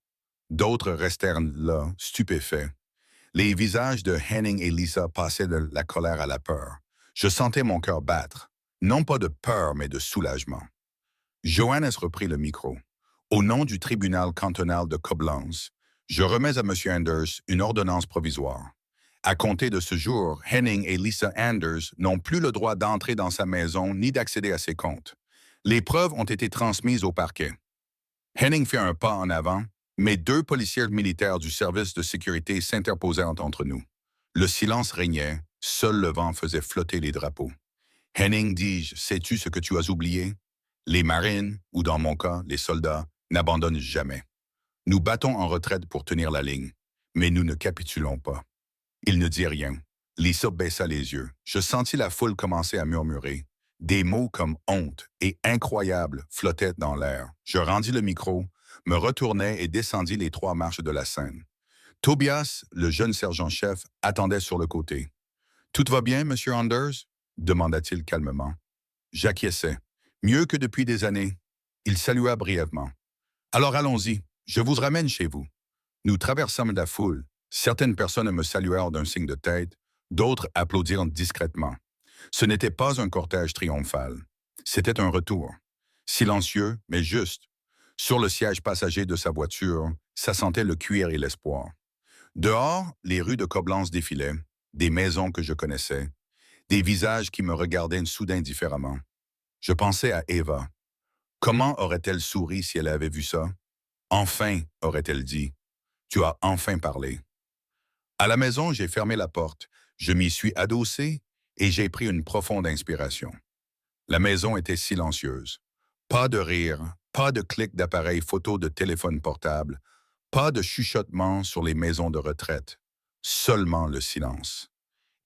D'autres restèrent là, stupéfaits. Les visages de Henning et Lisa passaient de la colère à la peur. Je sentais mon cœur battre, non pas de peur, mais de soulagement. Johannes reprit le micro. Au nom du tribunal cantonal de Koblenz, je remets à M. Anders une ordonnance provisoire. À compter de ce jour, Henning et Lisa Anders n'ont plus le droit d'entrer dans sa maison ni d'accéder à ses comptes. Les preuves ont été transmises au parquet. Henning fit un pas en avant, mais 2 policiers militaires du service de sécurité s'interposèrent entre nous. Le silence régnait, seul le vent faisait flotter les drapeaux. Henning, dis-je, sais-tu ce que tu as oublié? Les marines, ou dans mon cas, les soldats, n'abandonnent jamais. Nous battons en retraite pour tenir la ligne, mais nous ne capitulons pas. Il ne dit rien. Lisa baissa les yeux. Je sentis la foule commencer à murmurer. Des mots comme honte et incroyable flottaient dans l'air. Je rendis le micro, me retournai et descendis les 3 marches de la scène. Tobias, le jeune sergent-chef, attendait sur le côté. « Tout va bien, Monsieur Anders ?» demanda-t-il calmement. J'acquiesçai. Mieux que depuis des années. Il salua brièvement. « Alors allons-y, je vous ramène chez vous. » Nous traversâmes la foule. Certaines personnes me saluèrent d'un signe de tête, d'autres applaudirent discrètement. Ce n'était pas un cortège triomphal. C'était un retour. Silencieux, mais juste. Sur le siège passager de sa voiture, ça sentait le cuir et l'espoir. Dehors, les rues de Koblenz défilaient, des maisons que je connaissais, des visages qui me regardaient soudain différemment. Je pensais à Eva. Comment aurait-elle souri si elle avait vu ça? Enfin, aurait-elle dit, tu as enfin parlé. À la maison, j'ai fermé la porte, je m'y suis adossé et j'ai pris une profonde inspiration. La maison était silencieuse. Pas de rire, pas de clics d'appareils photo de téléphone portable, pas de chuchotement sur les maisons de retraite. Seulement le silence.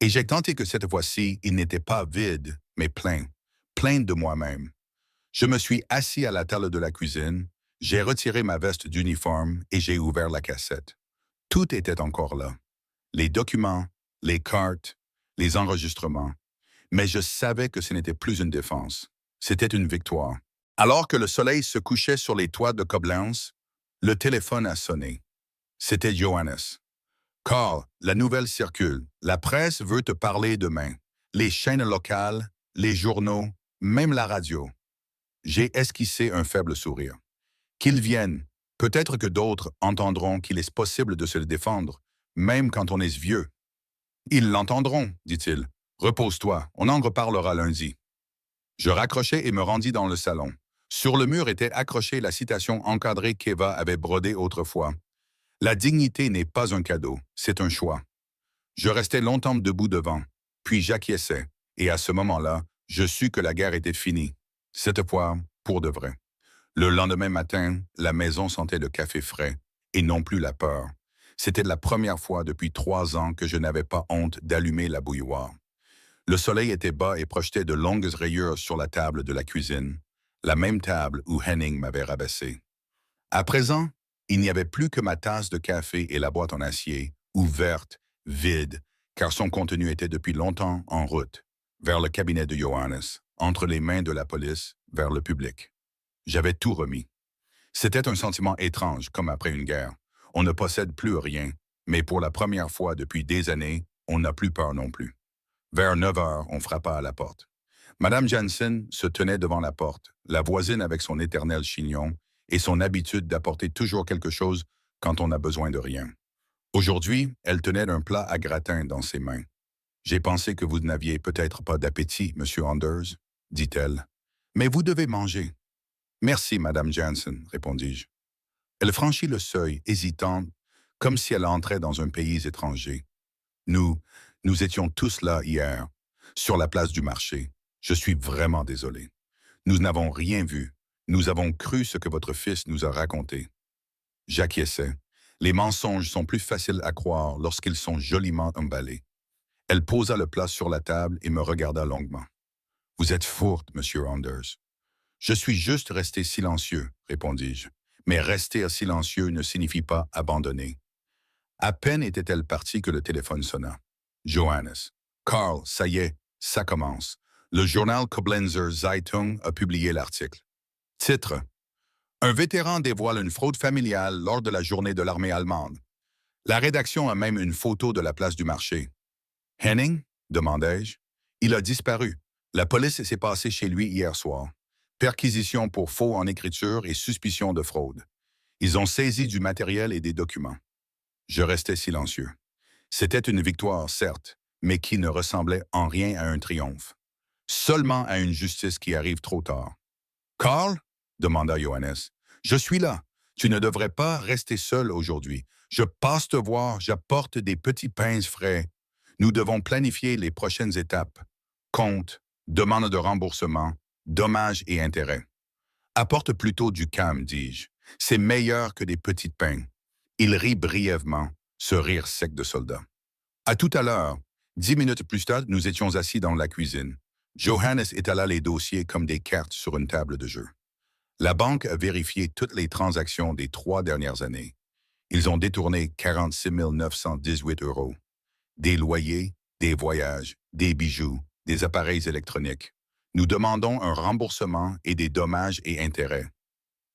Et j'ai tenté que cette fois-ci, il n'était pas vide, mais plein. Plein de moi-même. Je me suis assis à la table de la cuisine, j'ai retiré ma veste d'uniforme et j'ai ouvert la cassette. Tout était encore là. Les documents, les cartes, les enregistrements. Mais je savais que ce n'était plus une défense. C'était une victoire. Alors que le soleil se couchait sur les toits de Koblenz, le téléphone a sonné. C'était Johannes. Carl, la nouvelle circule. La presse veut te parler demain. Les chaînes locales, les journaux, même la radio. J'ai esquissé un faible sourire. Qu'ils viennent. Peut-être que d'autres entendront qu'il est possible de se défendre, même quand on est vieux. Ils l'entendront, dit-il. Repose-toi, on en reparlera lundi. Je raccrochai et me rendis dans le salon. Sur le mur était accrochée la citation encadrée qu'Eva avait brodée autrefois. La dignité n'est pas un cadeau, c'est un choix. Je restai longtemps debout devant, puis j'acquiesçai, et à ce moment-là, je sus que la guerre était finie. Cette fois, pour de vrai. Le lendemain matin, la maison sentait le café frais, et non plus la peur. C'était la première fois depuis 3 ans que je n'avais pas honte d'allumer la bouilloire. Le soleil était bas et projetait de longues rayures sur la table de la cuisine, la même table où Henning m'avait rabaissé. À présent, il n'y avait plus que ma tasse de café et la boîte en acier, ouverte, vide, car son contenu était depuis longtemps en route, vers le cabinet de Johannes, entre les mains de la police, vers le public. J'avais tout remis. C'était un sentiment étrange, comme après une guerre. On ne possède plus rien, mais pour la première fois depuis des années, on n'a plus peur non plus. Vers 9 heures, on frappa à la porte. Madame Jansen se tenait devant la porte, la voisine avec son éternel chignon et son habitude d'apporter toujours quelque chose quand on a besoin de rien. Aujourd'hui, elle tenait un plat à gratin dans ses mains. J'ai pensé que vous n'aviez peut-être pas d'appétit, Monsieur Anders, dit-elle. Mais vous devez manger. Merci, Madame Jansen, répondis-je. Elle franchit le seuil, hésitante, comme si elle entrait dans un pays étranger. Nous, nous étions tous là hier, sur la place du marché. Je suis vraiment désolé. Nous n'avons rien vu. Nous avons cru ce que votre fils nous a raconté. J'acquiesçais. Les mensonges sont plus faciles à croire lorsqu'ils sont joliment emballés. Elle posa le plat sur la table et me regarda longuement. Vous êtes fourte, Monsieur Anders. Je suis juste resté silencieux, répondis-je. Mais rester silencieux ne signifie pas abandonner. À peine était-elle partie que le téléphone sonna. Johannes. Carl, ça y est, ça commence. Le journal Koblenzer Zeitung a publié l'article. Titre. Un vétéran dévoile une fraude familiale lors de la journée de l'armée allemande. La rédaction a même une photo de la place du marché. Henning? Demandai-je. Il a disparu. La police s'est passée chez lui hier soir. Perquisition pour faux en écriture et suspicion de fraude. Ils ont saisi du matériel et des documents. Je restais silencieux. C'était une victoire, certes, mais qui ne ressemblait en rien à un triomphe. Seulement à une justice qui arrive trop tard. Carl? Demanda Johannes. Je suis là. Tu ne devrais pas rester seul aujourd'hui. Je passe te voir, j'apporte des petits pains frais. Nous devons planifier les prochaines étapes. Compte, demande de remboursement, dommages et intérêts. Apporte plutôt du calme, dis-je. C'est meilleur que des petites pains. Il rit brièvement, ce rire sec de soldat. À tout à l'heure. 10 minutes plus tard, nous étions assis dans la cuisine. Johannes étala les dossiers comme des cartes sur une table de jeu. La banque a vérifié toutes les transactions des 3 dernières années. Ils ont détourné 46 918 €. Des loyers, des voyages, des bijoux, des appareils électroniques. Nous demandons un remboursement et des dommages et intérêts.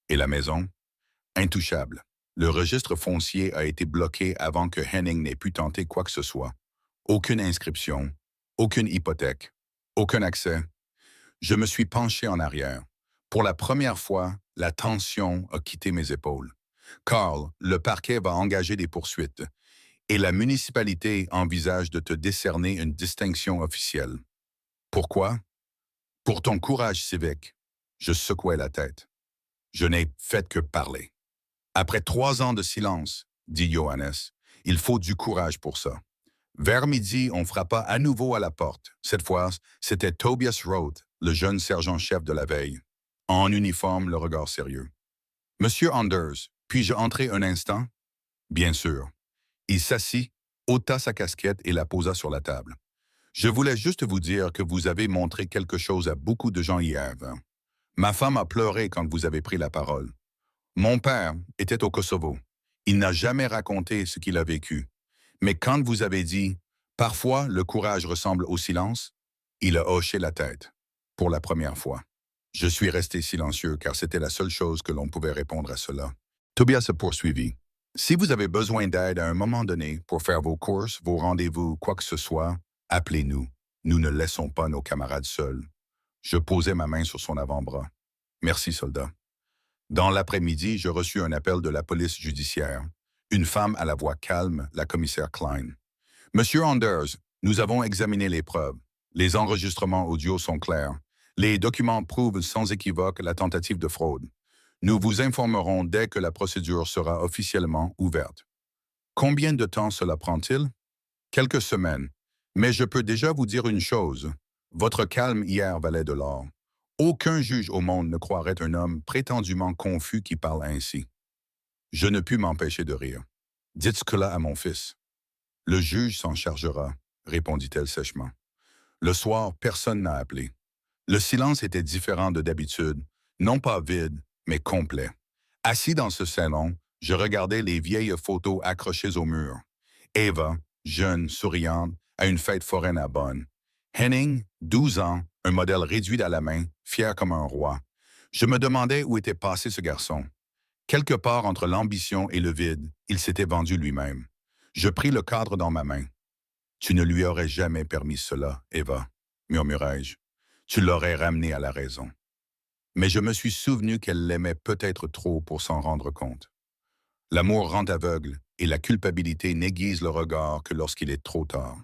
Et la maison? Intouchable. Le registre foncier a été bloqué avant que Henning n'ait pu tenter quoi que ce soit. Aucune inscription, aucune hypothèque, aucun accès. Je me suis penché en arrière. Pour la première fois, la tension a quitté mes épaules. Carl, le parquet va engager des poursuites et la municipalité envisage de te décerner une distinction officielle. Pourquoi? Pour ton courage civique. Je secouai la tête. Je n'ai fait que parler. Après 3 ans de silence, dit Johannes, il faut du courage pour ça. Vers midi, on frappa à nouveau à la porte. Cette fois, c'était Tobias Roth, le jeune sergent-chef de la veille. En uniforme, le regard sérieux. Monsieur Anders, puis-je entrer un instant? Bien sûr. Il s'assit, ôta sa casquette et la posa sur la table. Je voulais juste vous dire que vous avez montré quelque chose à beaucoup de gens hier. Ma femme a pleuré quand vous avez pris la parole. Mon père était au Kosovo. Il n'a jamais raconté ce qu'il a vécu. Mais quand vous avez dit « Parfois, le courage ressemble au silence », il a hoché la tête, pour la première fois. Je suis resté silencieux car c'était la seule chose que l'on pouvait répondre à cela. Tobias a poursuivi. Si vous avez besoin d'aide à un moment donné pour faire vos courses, vos rendez-vous, quoi que ce soit, appelez-nous. Nous ne laissons pas nos camarades seuls. Je posai ma main sur son avant-bras. Merci, soldat. Dans l'après-midi, je reçus un appel de la police judiciaire. Une femme à la voix calme, la commissaire Klein. Monsieur Anders, nous avons examiné les preuves. Les enregistrements audio sont clairs. Les documents prouvent sans équivoque la tentative de fraude. Nous vous informerons dès que la procédure sera officiellement ouverte. Combien de temps cela prend-il? Quelques semaines. Mais je peux déjà vous dire une chose. Votre calme hier valait de l'or. Aucun juge au monde ne croirait un homme prétendument confus qui parle ainsi. Je ne pus m'empêcher de rire. Dites cela à mon fils. Le juge s'en chargera, répondit-elle sèchement. Le soir, personne n'a appelé. Le silence était différent de d'habitude, non pas vide, mais complet. Assis dans ce salon, je regardais les vieilles photos accrochées au mur. Eva, jeune, souriante, à une fête foraine à Bonn. Henning, 12 ans, un modèle réduit à la main, fier comme un roi. Je me demandais où était passé ce garçon. Quelque part entre l'ambition et le vide, il s'était vendu lui-même. Je pris le cadre dans ma main. « Tu ne lui aurais jamais permis cela, Eva, » murmurai-je. « Tu l'aurais ramené à la raison. » Mais je me suis souvenu qu'elle l'aimait peut-être trop pour s'en rendre compte. L'amour rend aveugle et la culpabilité n'aiguise le regard que lorsqu'il est trop tard.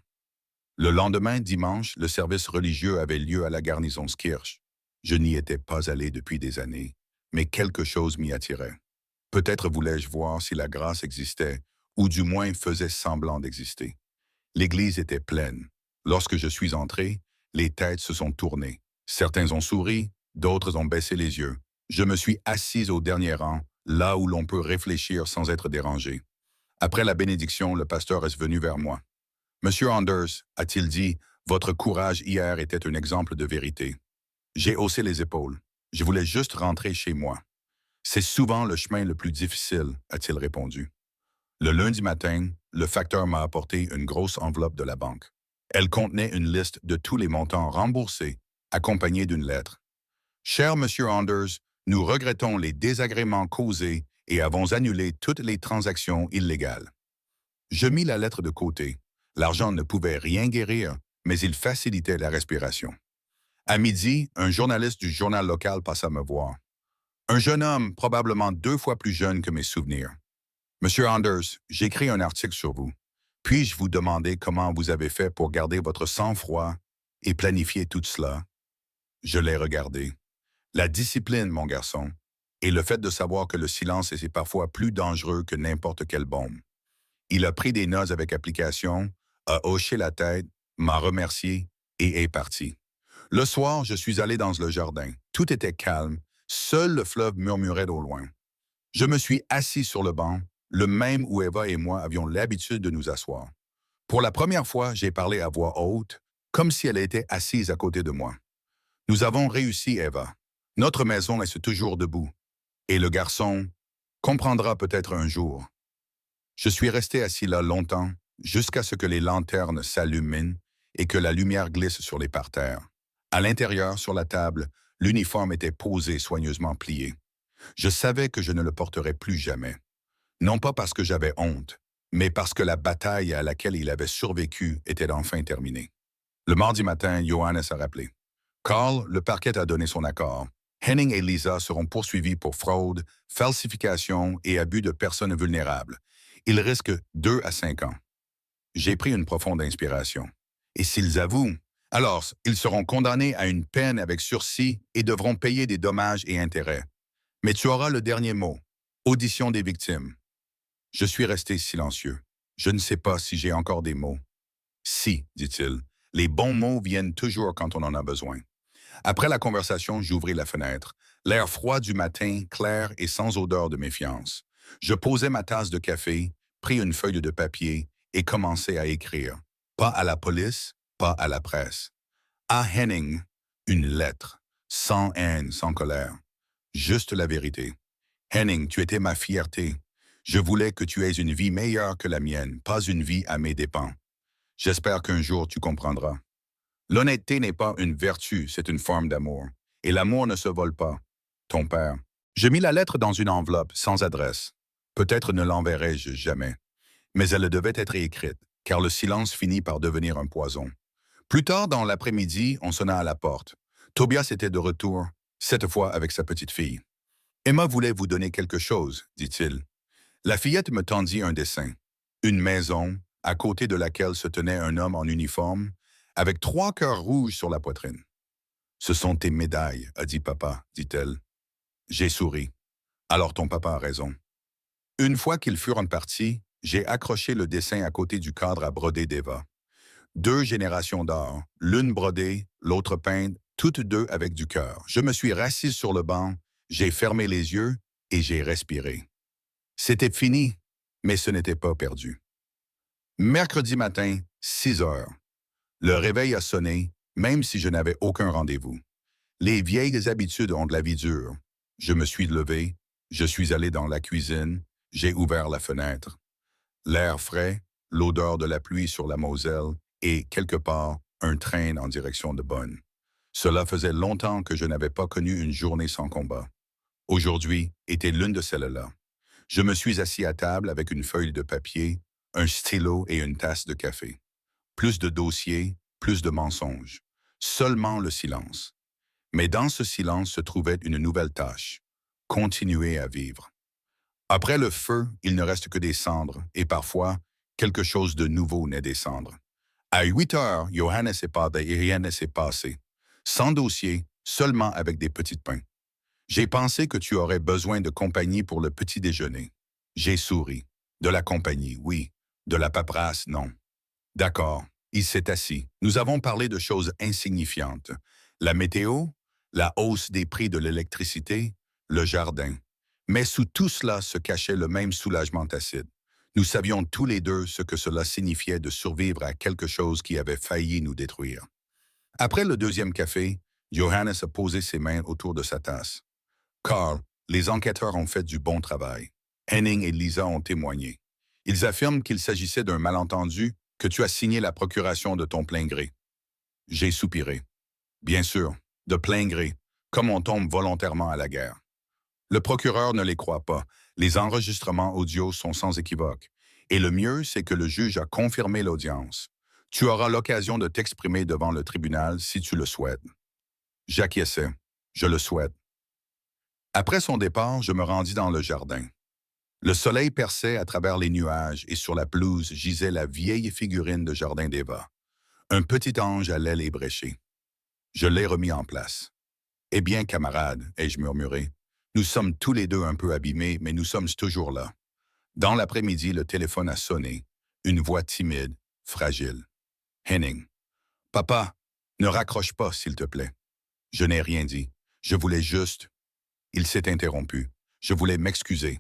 Le lendemain, dimanche, le service religieux avait lieu à la garnison Skirch. Je n'y étais pas allé depuis des années, mais quelque chose m'y attirait. Peut-être voulais-je voir si la grâce existait, ou du moins faisait semblant d'exister. L'église était pleine. Lorsque je suis entré, les têtes se sont tournées. Certains ont souri, d'autres ont baissé les yeux. Je me suis assis au dernier rang, là où l'on peut réfléchir sans être dérangé. Après la bénédiction, le pasteur est venu vers moi. « Monsieur Anders, a-t-il dit, votre courage hier était un exemple de vérité. » J'ai haussé les épaules. Je voulais juste rentrer chez moi. « C'est souvent le chemin le plus difficile, a-t-il répondu. Le lundi matin, le facteur m'a apporté une grosse enveloppe de la banque. Elle contenait une liste de tous les montants remboursés, accompagnée d'une lettre. « Cher Monsieur Anders, nous regrettons les désagréments causés et avons annulé toutes les transactions illégales. » Je mis la lettre de côté. L'argent ne pouvait rien guérir, mais il facilitait la respiration. À midi, un journaliste du journal local passa me voir. Un jeune homme, probablement 2 fois plus jeune que mes souvenirs. « Monsieur Anders, j'écris un article sur vous. Puis-je vous demander comment vous avez fait pour garder votre sang-froid et planifier tout cela? » Je l'ai regardé. La discipline, mon garçon, et le fait de savoir que le silence est parfois plus dangereux que n'importe quelle bombe. Il a pris des notes avec application, a hoché la tête, m'a remercié et est parti. Le soir, je suis allé dans le jardin. Tout était calme. Seul le fleuve murmurait au loin. Je me suis assis sur le banc, le même où Eva et moi avions l'habitude de nous asseoir. Pour la première fois, j'ai parlé à voix haute, comme si elle était assise à côté de moi. Nous avons réussi, Eva. Notre maison est toujours debout. Et le garçon comprendra peut-être un jour. Je suis resté assis là longtemps, jusqu'à ce que les lanternes s'allument et que la lumière glisse sur les parterres. À l'intérieur, sur la table, l'uniforme était posé, soigneusement plié. Je savais que je ne le porterais plus jamais. Non pas parce que j'avais honte, mais parce que la bataille à laquelle il avait survécu était enfin terminée. Le mardi matin, Johannes a rappelé. Carl, le parquet a donné son accord. Henning et Lisa seront poursuivis pour fraude, falsification et abus de personnes vulnérables. Ils risquent 2 à 5 ans. J'ai pris une profonde inspiration. Et s'ils avouent, alors ils seront condamnés à une peine avec sursis et devront payer des dommages et intérêts. Mais tu auras le dernier mot. Audition des victimes. Je suis resté silencieux. Je ne sais pas si j'ai encore des mots. Si, dit-il, les bons mots viennent toujours quand on en a besoin. Après la conversation, j'ouvris la fenêtre. L'air froid du matin, clair et sans odeur de méfiance. Je posai ma tasse de café, pris une feuille de papier et commençai à écrire. Pas à la police, pas à la presse. À Henning, une lettre. Sans haine, sans colère. Juste la vérité. Henning, tu étais ma fierté. Je voulais que tu aies une vie meilleure que la mienne, pas une vie à mes dépens. J'espère qu'un jour tu comprendras. L'honnêteté n'est pas une vertu, c'est une forme d'amour. Et l'amour ne se vole pas. Ton père. Je mis la lettre dans une enveloppe, sans adresse. Peut-être ne l'enverrai-je jamais. Mais elle devait être écrite, car le silence finit par devenir un poison. Plus tard dans l'après-midi, on sonna à la porte. Tobias était de retour, cette fois avec sa petite fille. Emma voulait vous donner quelque chose, dit-il. La fillette me tendit un dessin. Une maison, à côté de laquelle se tenait un homme en uniforme, avec 3 cœurs rouges sur la poitrine. Ce sont tes médailles, a dit papa, dit-elle. J'ai souri. Alors ton papa a raison. Une fois qu'ils furent partis, j'ai accroché le dessin à côté du cadre à broder d'Eva. 2 générations d'or, l'une brodée, l'autre peinte, toutes deux avec du cœur. Je me suis rassis sur le banc, j'ai fermé les yeux et j'ai respiré. C'était fini, mais ce n'était pas perdu. Mercredi matin, 6 heures. Le réveil a sonné, même si je n'avais aucun rendez-vous. Les vieilles habitudes ont de la vie dure. Je me suis levé, je suis allé dans la cuisine, j'ai ouvert la fenêtre. L'air frais, l'odeur de la pluie sur la Moselle et, quelque part, un train en direction de Bonn. Cela faisait longtemps que je n'avais pas connu une journée sans combat. Aujourd'hui était l'une de celles-là. Je me suis assis à table avec une feuille de papier, un stylo et une tasse de café. Plus de dossiers, plus de mensonges. Seulement le silence. Mais dans ce silence se trouvait une nouvelle tâche. Continuer à vivre. Après le feu, il ne reste que des cendres, et parfois, quelque chose de nouveau naît des cendres. À 8 heures, Johannes est parti et rien ne s'est passé. Sans dossier, seulement avec des petits pains. J'ai pensé que tu aurais besoin de compagnie pour le petit déjeuner. J'ai souri. De la compagnie, oui. De la paperasse, non. D'accord. Il s'est assis. Nous avons parlé de choses insignifiantes. La météo, la hausse des prix de l'électricité, le jardin. Mais sous tout cela se cachait le même soulagement tacite. Nous savions tous les deux ce que cela signifiait de survivre à quelque chose qui avait failli nous détruire. Après le deuxième café, Johannes a posé ses mains autour de sa tasse. Carl, les enquêteurs ont fait du bon travail. Henning et Lisa ont témoigné. Ils affirment qu'il s'agissait d'un malentendu, que tu as signé la procuration de ton plein gré. J'ai soupiré. Bien sûr, de plein gré, comme on tombe volontairement à la guerre. Le procureur ne les croit pas. Les enregistrements audio sont sans équivoque. Et le mieux, c'est que le juge a confirmé l'audience. Tu auras l'occasion de t'exprimer devant le tribunal si tu le souhaites. J'acquiesçai. Je le souhaite. Après son départ, je me rendis dans le jardin. Le soleil perçait à travers les nuages et sur la pelouse gisait la vieille figurine de jardin d'Eva. Un petit ange à l'aile ébréchée. Je l'ai remis en place. Eh bien, camarade, ai-je murmuré, nous sommes tous les deux un peu abîmés, mais nous sommes toujours là. Dans l'après-midi, le téléphone a sonné. Une voix timide, fragile. Henning. Papa, ne raccroche pas, s'il te plaît. Je n'ai rien dit. Je voulais juste... Il s'est interrompu. Je voulais m'excuser.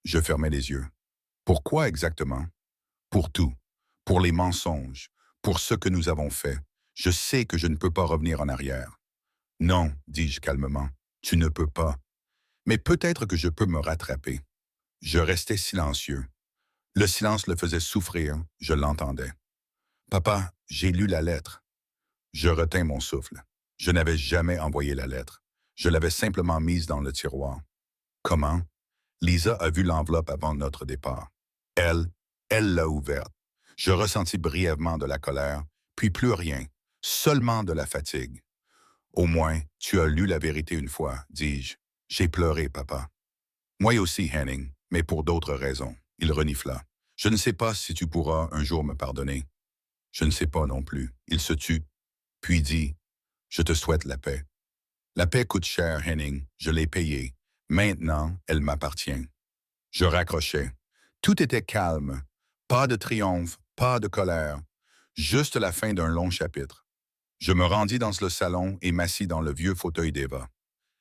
Je fermais les yeux. Pourquoi exactement? Pour tout. Pour les mensonges. Pour ce que nous avons fait. Je sais que je ne peux pas revenir en arrière. Non, dis-je calmement, tu ne peux pas. Mais peut-être que je peux me rattraper. Je restais silencieux. Le silence le faisait souffrir, je l'entendais. Papa, j'ai lu la lettre. Je retins mon souffle. Je n'avais jamais envoyé la lettre. Je l'avais simplement mise dans le tiroir. Comment? Lisa a vu l'enveloppe avant notre départ. Elle l'a ouverte. Je ressentis brièvement de la colère, puis plus rien, seulement de la fatigue. Au moins, tu as lu la vérité une fois, dis-je. J'ai pleuré, papa. Moi aussi, Henning, mais pour d'autres raisons. Il renifla. Je ne sais pas si tu pourras un jour me pardonner. Je ne sais pas non plus. Il se tut, puis dit, je te souhaite la paix. La paix coûte cher, Henning. Je l'ai payée. Maintenant, elle m'appartient. Je raccrochais. Tout était calme. Pas de triomphe, pas de colère. Juste la fin d'un long chapitre. Je me rendis dans le salon et m'assis dans le vieux fauteuil d'Eva.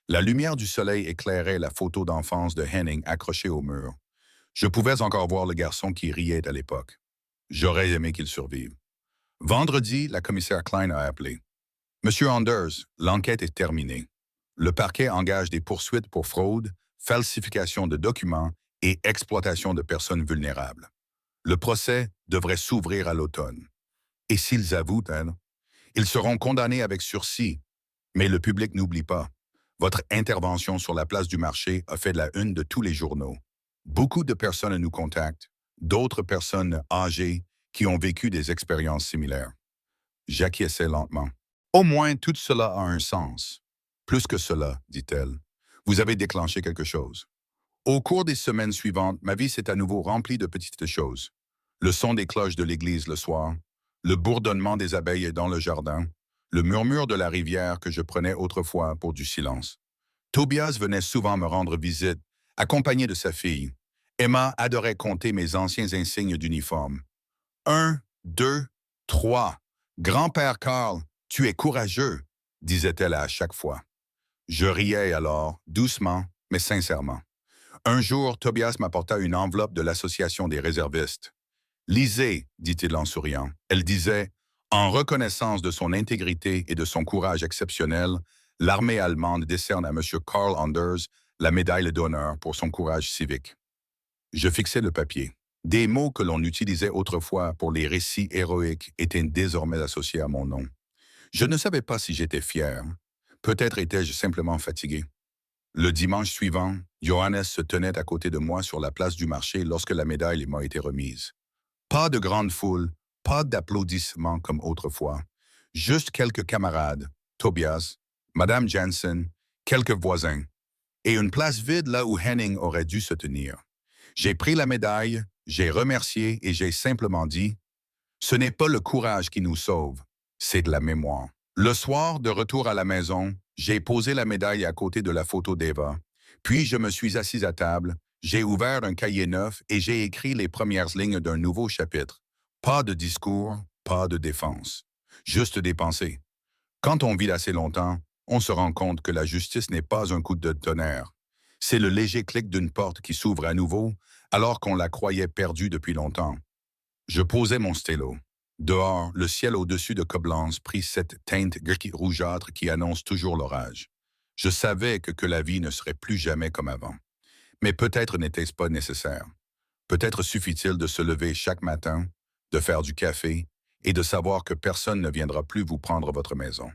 La lumière du soleil éclairait la photo d'enfance de Henning accrochée au mur. Je pouvais encore voir le garçon qui riait à l'époque. J'aurais aimé qu'il survive. Vendredi, la commissaire Klein a appelé. Monsieur Anders, l'enquête est terminée. Le parquet engage des poursuites pour fraude, falsification de documents et exploitation de personnes vulnérables. Le procès devrait s'ouvrir à l'automne. Et s'ils avouent, ils seront condamnés avec sursis. Mais le public n'oublie pas. Votre intervention sur la place du marché a fait la une de tous les journaux. Beaucoup de personnes nous contactent, d'autres personnes âgées qui ont vécu des expériences similaires. J'acquiesçais lentement. Au moins, tout cela a un sens. Plus que cela, dit-elle, vous avez déclenché quelque chose. Au cours des semaines suivantes, ma vie s'est à nouveau remplie de petites choses. Le son des cloches de l'église le soir, le bourdonnement des abeilles dans le jardin, le murmure de la rivière que je prenais autrefois pour du silence. Tobias venait souvent me rendre visite, accompagné de sa fille. Emma adorait compter mes anciens insignes d'uniforme. 1, 2, 3. Grand-père Karl, tu es courageux, disait-elle à chaque fois. Je riais alors, doucement, mais sincèrement. Un jour, Tobias m'apporta une enveloppe de l'Association des réservistes. Lisez, dit-il en souriant. Elle disait, en reconnaissance de son intégrité et de son courage exceptionnel, l'armée allemande décerne à M. Karl Anders la médaille d'honneur pour son courage civique. Je fixai le papier. Des mots que l'on utilisait autrefois pour les récits héroïques étaient désormais associés à mon nom. Je ne savais pas si j'étais fier. Peut-être étais-je simplement fatigué. Le dimanche suivant, Johannes se tenait à côté de moi sur la place du marché lorsque la médaille m'a été remise. Pas de grande foule, pas d'applaudissements comme autrefois. Juste quelques camarades, Tobias, Madame Jansen, quelques voisins, et une place vide là où Henning aurait dû se tenir. J'ai pris la médaille, j'ai remercié et j'ai simplement dit « Ce n'est pas le courage qui nous sauve, c'est de la mémoire ». Le soir, de retour à la maison, j'ai posé la médaille à côté de la photo d'Eva, puis je me suis assis à table, j'ai ouvert un cahier neuf et j'ai écrit les premières lignes d'un nouveau chapitre. Pas de discours, pas de défense, juste des pensées. Quand on vit assez longtemps, on se rend compte que la justice n'est pas un coup de tonnerre. C'est le léger clic d'une porte qui s'ouvre à nouveau, alors qu'on la croyait perdue depuis longtemps. Je posais mon stylo. Dehors, le ciel au-dessus de Koblenz prit cette teinte gris rougeâtre qui annonce toujours l'orage. Je savais que la vie ne serait plus jamais comme avant. Mais peut-être n'était-ce pas nécessaire. Peut-être suffit-il de se lever chaque matin, de faire du café et de savoir que personne ne viendra plus vous prendre votre maison.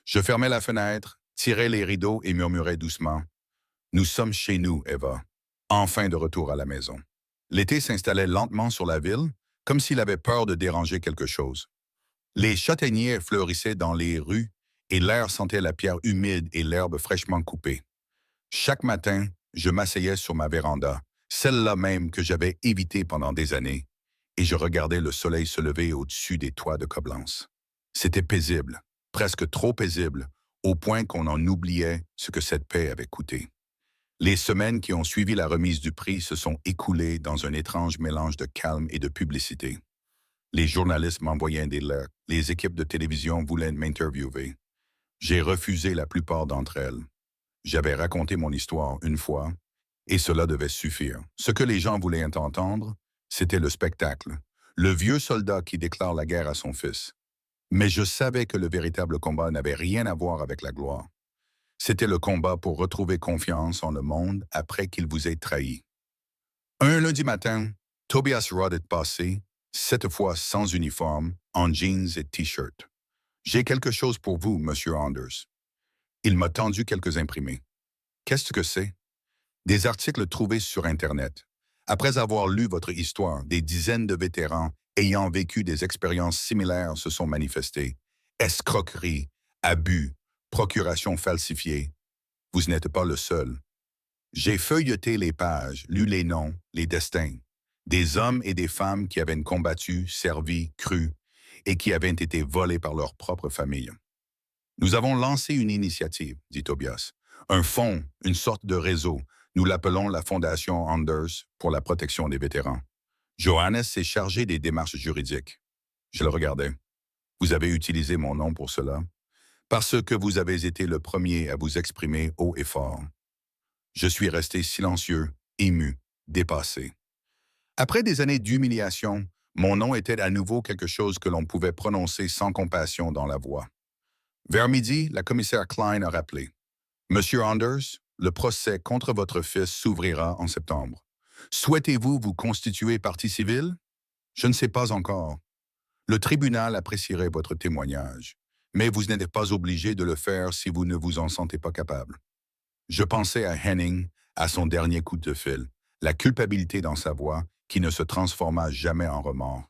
Je fermais la fenêtre, tirais les rideaux et murmurais doucement « Nous sommes chez nous, Eva. Enfin de retour à la maison. » L'été s'installait lentement sur la ville, comme s'il avait peur de déranger quelque chose. Les châtaigniers fleurissaient dans les rues et l'air sentait la pierre humide et l'herbe fraîchement coupée. Chaque matin, je m'asseyais sur ma véranda, celle-là même que j'avais évitée pendant des années, et je regardais le soleil se lever au-dessus des toits de Koblenz. C'était paisible, presque trop paisible, au point qu'on en oubliait ce que cette paix avait coûté. Les semaines qui ont suivi la remise du prix se sont écoulées dans un étrange mélange de calme et de publicité. Les journalistes m'envoyaient des lettres, les équipes de télévision voulaient m'interviewer. J'ai refusé la plupart d'entre elles. J'avais raconté mon histoire une fois, et cela devait suffire. Ce que les gens voulaient entendre, c'était le spectacle, le vieux soldat qui déclare la guerre à son fils. Mais je savais que le véritable combat n'avait rien à voir avec la gloire. C'était le combat pour retrouver confiance en le monde après qu'il vous ait trahi. Un lundi matin, Tobias Rudd est passé, cette fois sans uniforme, en jeans et t-shirt. « J'ai quelque chose pour vous, Monsieur Anders. » Il m'a tendu quelques imprimés. « Qu'est-ce que c'est? » Des articles trouvés sur Internet. Après avoir lu votre histoire, des dizaines de vétérans ayant vécu des expériences similaires se sont manifestés. Escroquerie, abus, procuration falsifiée. Vous n'êtes pas le seul. J'ai feuilleté les pages, lu les noms, les destins. Des hommes et des femmes qui avaient combattu, servi, cru, et qui avaient été volés par leur propre famille. Nous avons lancé une initiative, dit Tobias. Un fonds, une sorte de réseau, Nous l'appelons la Fondation Anders pour la protection des vétérans. Johannes s'est chargé des démarches juridiques. Je le regardais. Vous avez utilisé mon nom pour cela, parce que vous avez été le premier à vous exprimer haut et fort. Je suis resté silencieux, ému, dépassé. Après des années d'humiliation, mon nom était à nouveau quelque chose que l'on pouvait prononcer sans compassion dans la voix. Vers midi, la commissaire Klein a rappelé. Monsieur Anders, le procès contre votre fils s'ouvrira en septembre. Souhaitez-vous vous constituer partie civile? Je ne sais pas encore. Le tribunal apprécierait votre témoignage, mais vous n'êtes pas obligé de le faire si vous ne vous en sentez pas capable. Je pensais à Henning, à son dernier coup de fil, la culpabilité dans sa voix qui ne se transforma jamais en remords.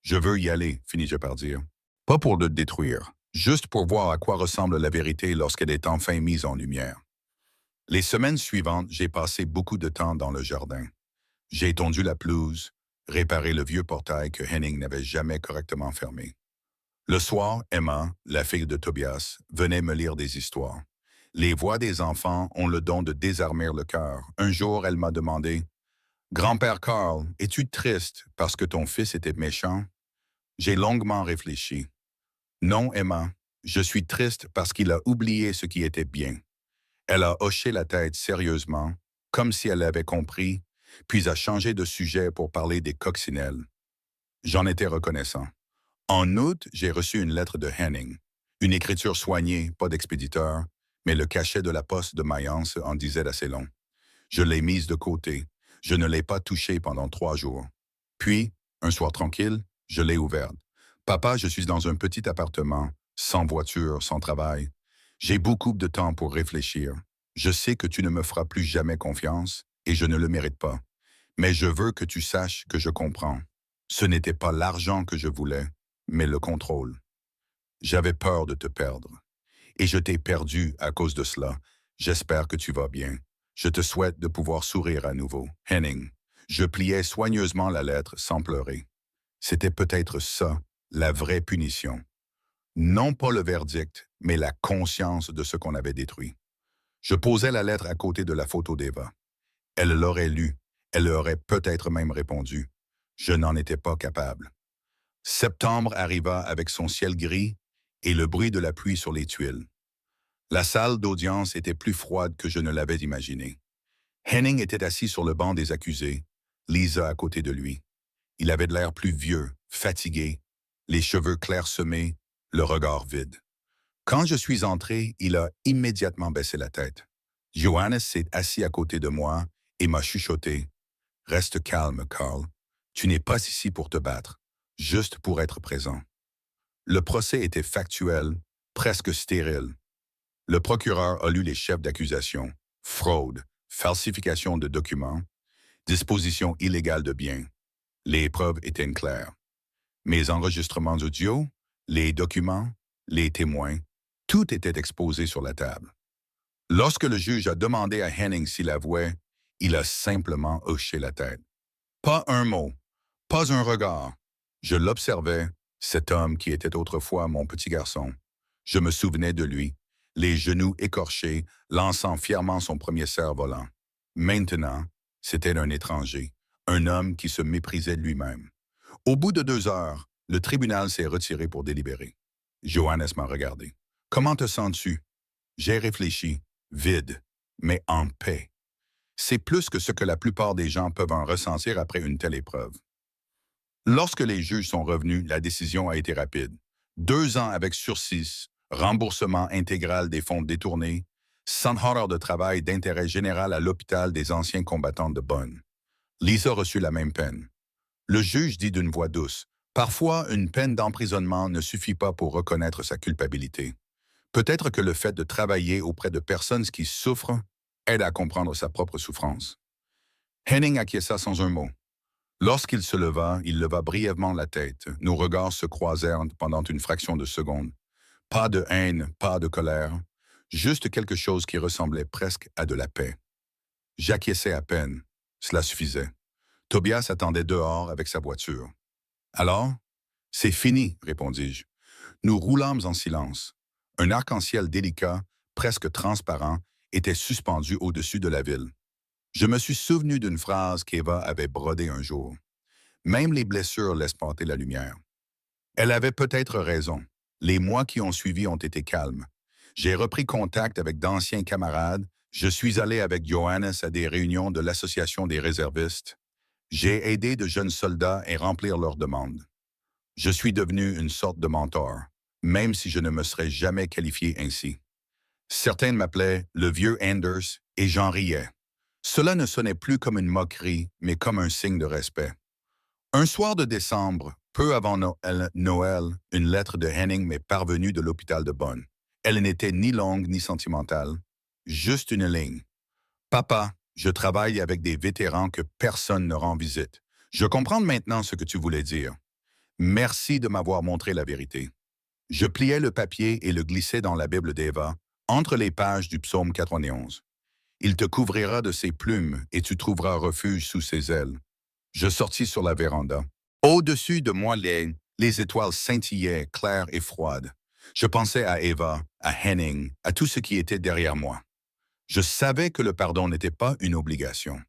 Je veux y aller, finis-je par dire. Pas pour le détruire, juste pour voir à quoi ressemble la vérité lorsqu'elle est enfin mise en lumière. Les semaines suivantes, j'ai passé beaucoup de temps dans le jardin. J'ai tondu la pelouse, réparé le vieux portail que Henning n'avait jamais correctement fermé. Le soir, Emma, la fille de Tobias, venait me lire des histoires. Les voix des enfants ont le don de désarmer le cœur. Un jour, elle m'a demandé « Grand-père Carl, es-tu triste parce que ton fils était méchant? » J'ai longuement réfléchi. « Non, Emma, je suis triste parce qu'il a oublié ce qui était bien. » Elle a hoché la tête sérieusement, comme si elle avait compris, puis a changé de sujet pour parler des coccinelles. J'en étais reconnaissant. En août, j'ai reçu une lettre de Henning. Une écriture soignée, pas d'expéditeur, mais le cachet de la poste de Mayence en disait assez long. Je l'ai mise de côté. Je ne l'ai pas touchée pendant 3 jours. Puis, un soir tranquille, je l'ai ouverte. Papa, je suis dans un petit appartement, sans voiture, sans travail. J'ai beaucoup de temps pour réfléchir. Je sais que tu ne me feras plus jamais confiance et je ne le mérite pas. Mais je veux que tu saches que je comprends. Ce n'était pas l'argent que je voulais, mais le contrôle. J'avais peur de te perdre. Et je t'ai perdu à cause de cela. J'espère que tu vas bien. Je te souhaite de pouvoir sourire à nouveau. Henning. Je pliai soigneusement la lettre sans pleurer. C'était peut-être ça, la vraie punition. Non pas le verdict, mais la conscience de ce qu'on avait détruit. Je posai la lettre à côté de la photo d'Eva. Elle l'aurait lue. Elle aurait peut-être même répondu. Je n'en étais pas capable. Septembre arriva avec son ciel gris et le bruit de la pluie sur les tuiles. La salle d'audience était plus froide que je ne l'avais imaginé. Henning était assis sur le banc des accusés, Lisa à côté de lui. Il avait de l'air plus vieux, fatigué, les cheveux clairsemés, le regard vide. Quand je suis entré, il a immédiatement baissé la tête. Johannes s'est assis à côté de moi et m'a chuchoté. « Reste calme, Carl. Tu n'es pas ici pour te battre, juste pour être présent. » Le procès était factuel, presque stérile. Le procureur a lu les chefs d'accusation. Fraude, falsification de documents, disposition illégale de biens. Les preuves étaient claires. Mes enregistrements audio, les documents, les témoins, tout était exposé sur la table. Lorsque le juge a demandé à Henning s'il avouait, il a simplement hoché la tête. Pas un mot, pas un regard. Je l'observais, cet homme qui était autrefois mon petit garçon. Je me souvenais de lui, les genoux écorchés, lançant fièrement son premier cerf-volant. Maintenant, c'était un étranger, un homme qui se méprisait lui-même. Au bout de 2 heures, le tribunal s'est retiré pour délibérer. Johannes m'a regardé. « Comment te sens-tu? » J'ai réfléchi, vide, mais en paix. C'est plus que ce que la plupart des gens peuvent en ressentir après une telle épreuve. Lorsque les juges sont revenus, la décision a été rapide. 2 ans avec sursis, remboursement intégral des fonds détournés, 100 heures de travail d'intérêt général à l'hôpital des anciens combattants de Bonn. Lisa reçut la même peine. Le juge dit d'une voix douce, « Parfois, une peine d'emprisonnement ne suffit pas pour reconnaître sa culpabilité. Peut-être que le fait de travailler auprès de personnes qui souffrent aide à comprendre sa propre souffrance. » Henning acquiesça sans un mot. Lorsqu'il se leva, il leva brièvement la tête. Nos regards se croisèrent pendant une fraction de seconde. Pas de haine, pas de colère, juste quelque chose qui ressemblait presque à de la paix. J'acquiesçais à peine. Cela suffisait. Tobias attendait dehors avec sa voiture. « Alors? »« C'est fini, » répondis-je. Nous roulâmes en silence. Un arc-en-ciel délicat, presque transparent, était suspendu au-dessus de la ville. Je me suis souvenu d'une phrase qu'Eva avait brodée un jour. Même les blessures laissent porter la lumière. Elle avait peut-être raison. Les mois qui ont suivi ont été calmes. J'ai repris contact avec d'anciens camarades. Je suis allé avec Johannes à des réunions de l'Association des réservistes. J'ai aidé de jeunes soldats à remplir leurs demandes. Je suis devenu une sorte de mentor, même si je ne me serais jamais qualifié ainsi. Certains m'appelaient le vieux Anders et j'en riais. Cela ne sonnait plus comme une moquerie, mais comme un signe de respect. Un soir de décembre, peu avant Noël, une lettre de Henning m'est parvenue de l'hôpital de Bonn. Elle n'était ni longue ni sentimentale, juste une ligne. Papa, je travaille avec des vétérans que personne ne rend visite. Je comprends maintenant ce que tu voulais dire. Merci de m'avoir montré la vérité. Je pliai le papier et le glissai dans la Bible d'Eva, entre les pages du psaume 91. Il te couvrira de ses plumes et tu trouveras refuge sous ses ailes. Je sortis sur la véranda. Au-dessus de moi, les étoiles scintillaient, claires et froides. Je pensais à Eva, à Henning, à tout ce qui était derrière moi. Je savais que le pardon n'était pas une obligation.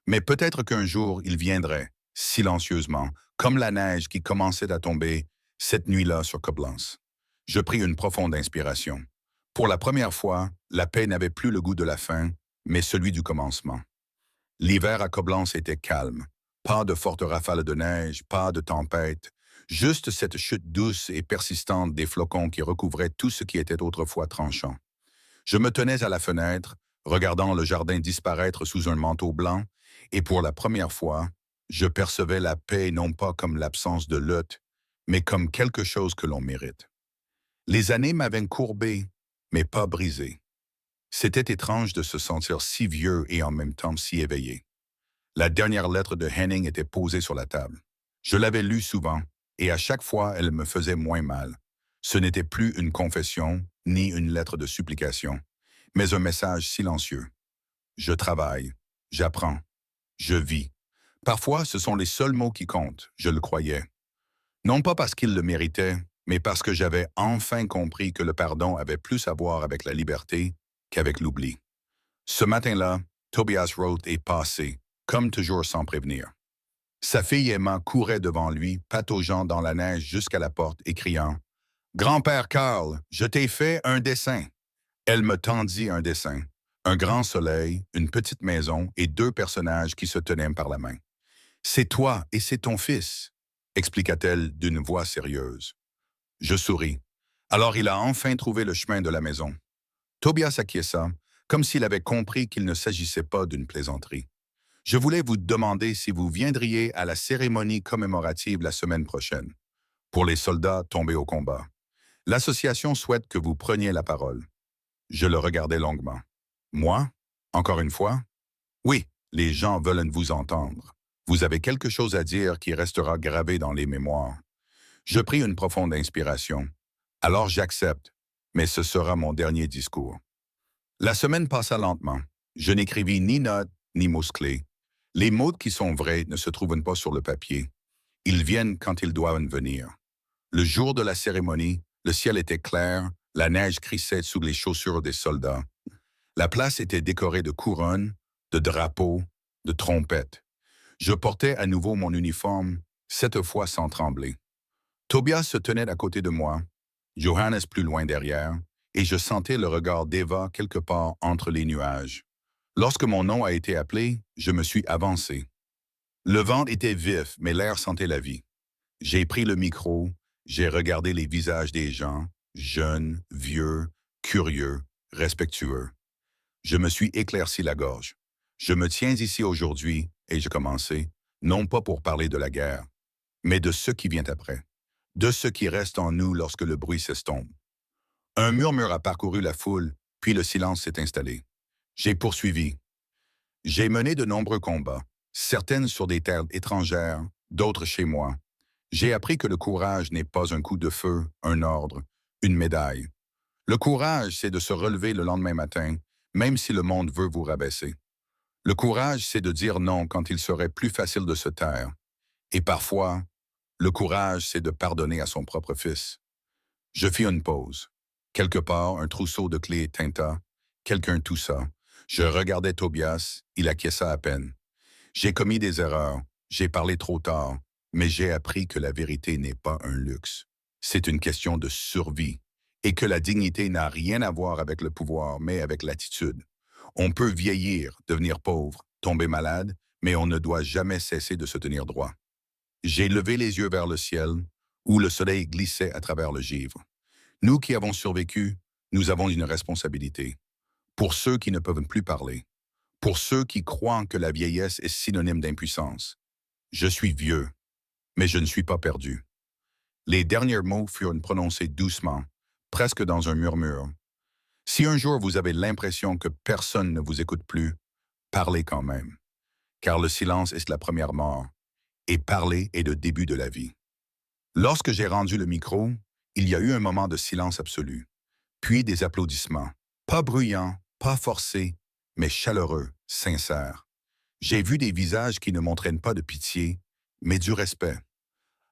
Mais peut-être qu'un jour, il viendrait, silencieusement, comme la neige qui commençait à tomber cette nuit-là sur Koblenz. Je pris une profonde inspiration. Pour la première fois, la paix n'avait plus le goût de la fin, mais celui du commencement. L'hiver à Koblenz était calme. Pas de fortes rafales de neige, pas de tempête, juste cette chute douce et persistante des flocons qui recouvraient tout ce qui était autrefois tranchant. Je me tenais à la fenêtre, regardant le jardin disparaître sous un manteau blanc, et pour la première fois, je percevais la paix non pas comme l'absence de lutte, mais comme quelque chose que l'on mérite. Les années m'avaient courbé, mais pas brisé. C'était étrange de se sentir si vieux et en même temps si éveillé. La dernière lettre de Henning était posée sur la table. Je l'avais lue souvent, et à chaque fois, elle me faisait moins mal. Ce n'était plus une confession, ni une lettre de supplication, mais un message silencieux. Je travaille, j'apprends, je vis. Parfois, ce sont les seuls mots qui comptent, je le croyais. Non pas parce qu'il le méritait, mais parce que j'avais enfin compris que le pardon avait plus à voir avec la liberté qu'avec l'oubli. Ce matin-là, Tobias Roth est passé, comme toujours sans prévenir. Sa fille Emma courait devant lui, pataugeant dans la neige jusqu'à la porte et criant « Grand-père Karl, je t'ai fait un dessin !» Elle me tendit un dessin. Un grand soleil, une petite maison et deux personnages qui se tenaient par la main. « C'est toi et c'est ton fils !» expliqua-t-elle d'une voix sérieuse. Je souris. Alors il a enfin trouvé le chemin de la maison. Tobias acquiesça, comme s'il avait compris qu'il ne s'agissait pas d'une plaisanterie. Je voulais vous demander si vous viendriez à la cérémonie commémorative la semaine prochaine, pour les soldats tombés au combat. L'association souhaite que vous preniez la parole. Je le regardais longuement. Moi? Encore une fois? Oui, les gens veulent vous entendre. Vous avez quelque chose à dire qui restera gravé dans les mémoires. Je pris une profonde inspiration. Alors j'accepte, mais ce sera mon dernier discours. La semaine passa lentement. Je n'écrivis ni notes, ni mots clés. Les mots qui sont vrais ne se trouvent pas sur le papier. Ils viennent quand ils doivent venir. Le jour de la cérémonie, le ciel était clair, la neige crissait sous les chaussures des soldats. La place était décorée de couronnes, de drapeaux, de trompettes. Je portais à nouveau mon uniforme, cette fois sans trembler. Tobias se tenait à côté de moi, Johannes plus loin derrière, et je sentais le regard d'Eva quelque part entre les nuages. Lorsque mon nom a été appelé, je me suis avancé. Le vent était vif, mais l'air sentait la vie. J'ai pris le micro, j'ai regardé les visages des gens, jeunes, vieux, curieux, respectueux. Je me suis éclairci la gorge. Je me tiens ici aujourd'hui, et je commençais, non pas pour parler de la guerre, mais de ce qui vient après, de ce qui reste en nous lorsque le bruit s'estompe. Un murmure a parcouru la foule, puis le silence s'est installé. J'ai poursuivi. J'ai mené de nombreux combats, certaines sur des terres étrangères, d'autres chez moi. J'ai appris que le courage n'est pas un coup de feu, un ordre, une médaille. Le courage, c'est de se relever le lendemain matin, même si le monde veut vous rabaisser. Le courage, c'est de dire non quand il serait plus facile de se taire. Et parfois, le courage, c'est de pardonner à son propre fils. Je fis une pause. Quelque part, un trousseau de clés tinta. Quelqu'un toussa. Je regardais Tobias, il acquiesça à peine. J'ai commis des erreurs, j'ai parlé trop tard, mais j'ai appris que la vérité n'est pas un luxe. C'est une question de survie et que la dignité n'a rien à voir avec le pouvoir, mais avec l'attitude. On peut vieillir, devenir pauvre, tomber malade, mais on ne doit jamais cesser de se tenir droit. J'ai levé les yeux vers le ciel, où le soleil glissait à travers le givre. Nous qui avons survécu, nous avons une responsabilité. Pour ceux qui ne peuvent plus parler, pour ceux qui croient que la vieillesse est synonyme d'impuissance. Je suis vieux, mais je ne suis pas perdu. Les derniers mots furent prononcés doucement, presque dans un murmure. Si un jour vous avez l'impression que personne ne vous écoute plus, parlez quand même, car le silence est la première mort, et parler est le début de la vie. Lorsque j'ai rendu le micro, il y a eu un moment de silence absolu, puis des applaudissements, pas bruyants, pas forcés, mais chaleureux, sincères. J'ai vu des visages qui ne montraient pas de pitié, mais du respect.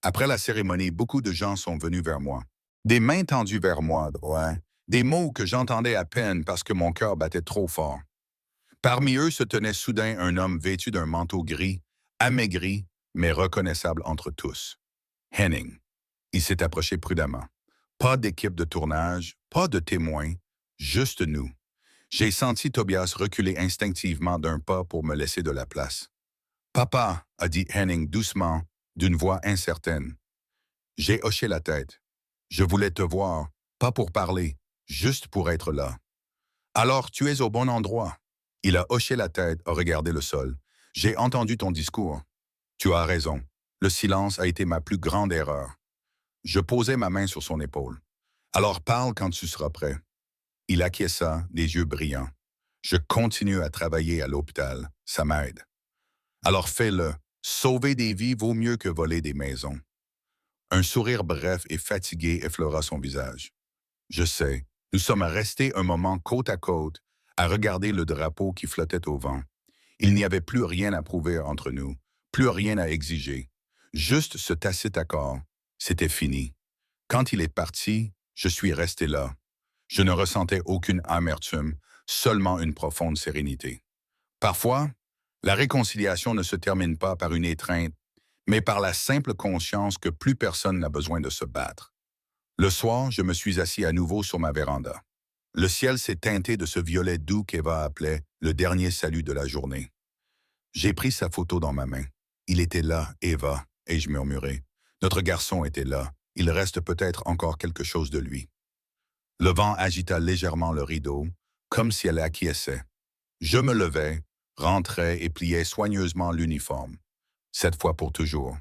Après la cérémonie, beaucoup de gens sont venus vers moi. Des mains tendues vers moi, ouais. Des mots que j'entendais à peine parce que mon cœur battait trop fort. Parmi eux se tenait soudain un homme vêtu d'un manteau gris, amaigri, mais reconnaissable entre tous. Henning. Il s'est approché prudemment. Pas d'équipe de tournage, pas de témoins, juste nous. J'ai senti Tobias reculer instinctivement d'un pas pour me laisser de la place. Papa, a dit Henning doucement, d'une voix incertaine. J'ai hoché la tête. Je voulais te voir, pas pour parler, juste pour être là. Alors tu es au bon endroit. Il a hoché la tête, a regardé le sol. J'ai entendu ton discours. Tu as raison. Le silence a été ma plus grande erreur. Je posai ma main sur son épaule. Alors parle quand tu seras prêt. Il acquiesça, les yeux brillants. Je continue à travailler à l'hôpital. Ça m'aide. Alors fais-le. Sauver des vies vaut mieux que voler des maisons. Un sourire bref et fatigué effleura son visage. Je sais, nous sommes restés un moment côte à côte, à regarder le drapeau qui flottait au vent. Il n'y avait plus rien à prouver entre nous, plus rien à exiger. Juste ce tacite accord. C'était fini. Quand il est parti, je suis resté là. Je ne ressentais aucune amertume, seulement une profonde sérénité. Parfois, la réconciliation ne se termine pas par une étreinte, mais par la simple conscience que plus personne n'a besoin de se battre. Le soir, je me suis assis à nouveau sur ma véranda. Le ciel s'est teinté de ce violet doux qu'Eva appelait le dernier salut de la journée. J'ai pris sa photo dans ma main. Il était là, Eva, et je murmurai. Notre garçon était là. Il reste peut-être encore quelque chose de lui. Le vent agita légèrement le rideau, comme si elle acquiesçait. Je me levai, rentrai et pliai soigneusement l'uniforme. Cette fois pour toujours.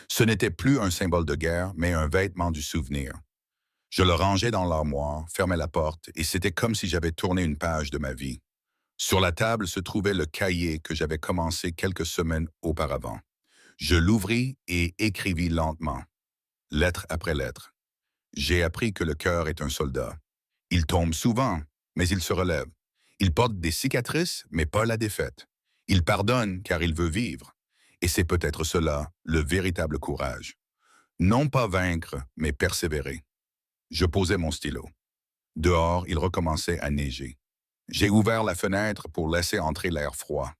Ce n'était plus un symbole de guerre, mais un vêtement du souvenir. Je le rangeai dans l'armoire, fermai la porte, et c'était comme si j'avais tourné une page de ma vie. Sur la table se trouvait le cahier que j'avais commencé quelques semaines auparavant. Je l'ouvris et écrivis lentement, lettre après lettre. J'ai appris que le cœur est un soldat. Il tombe souvent, mais il se relève. Il porte des cicatrices, mais pas la défaite. Il pardonne car il veut vivre. Et c'est peut-être cela, le véritable courage. Non pas vaincre, mais persévérer. Je posai mon stylo. Dehors, il recommençait à neiger. J'ai ouvert la fenêtre pour laisser entrer l'air froid.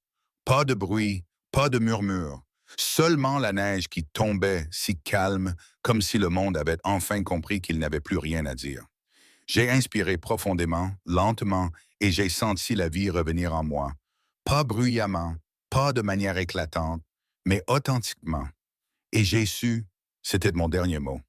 Pas de bruit, pas de murmure. Seulement la neige qui tombait si calme, comme si le monde avait enfin compris qu'il n'avait plus rien à dire. J'ai inspiré profondément, lentement, et j'ai senti la vie revenir en moi. Pas bruyamment, pas de manière éclatante, mais authentiquement. Et j'ai su, c'était mon dernier mot.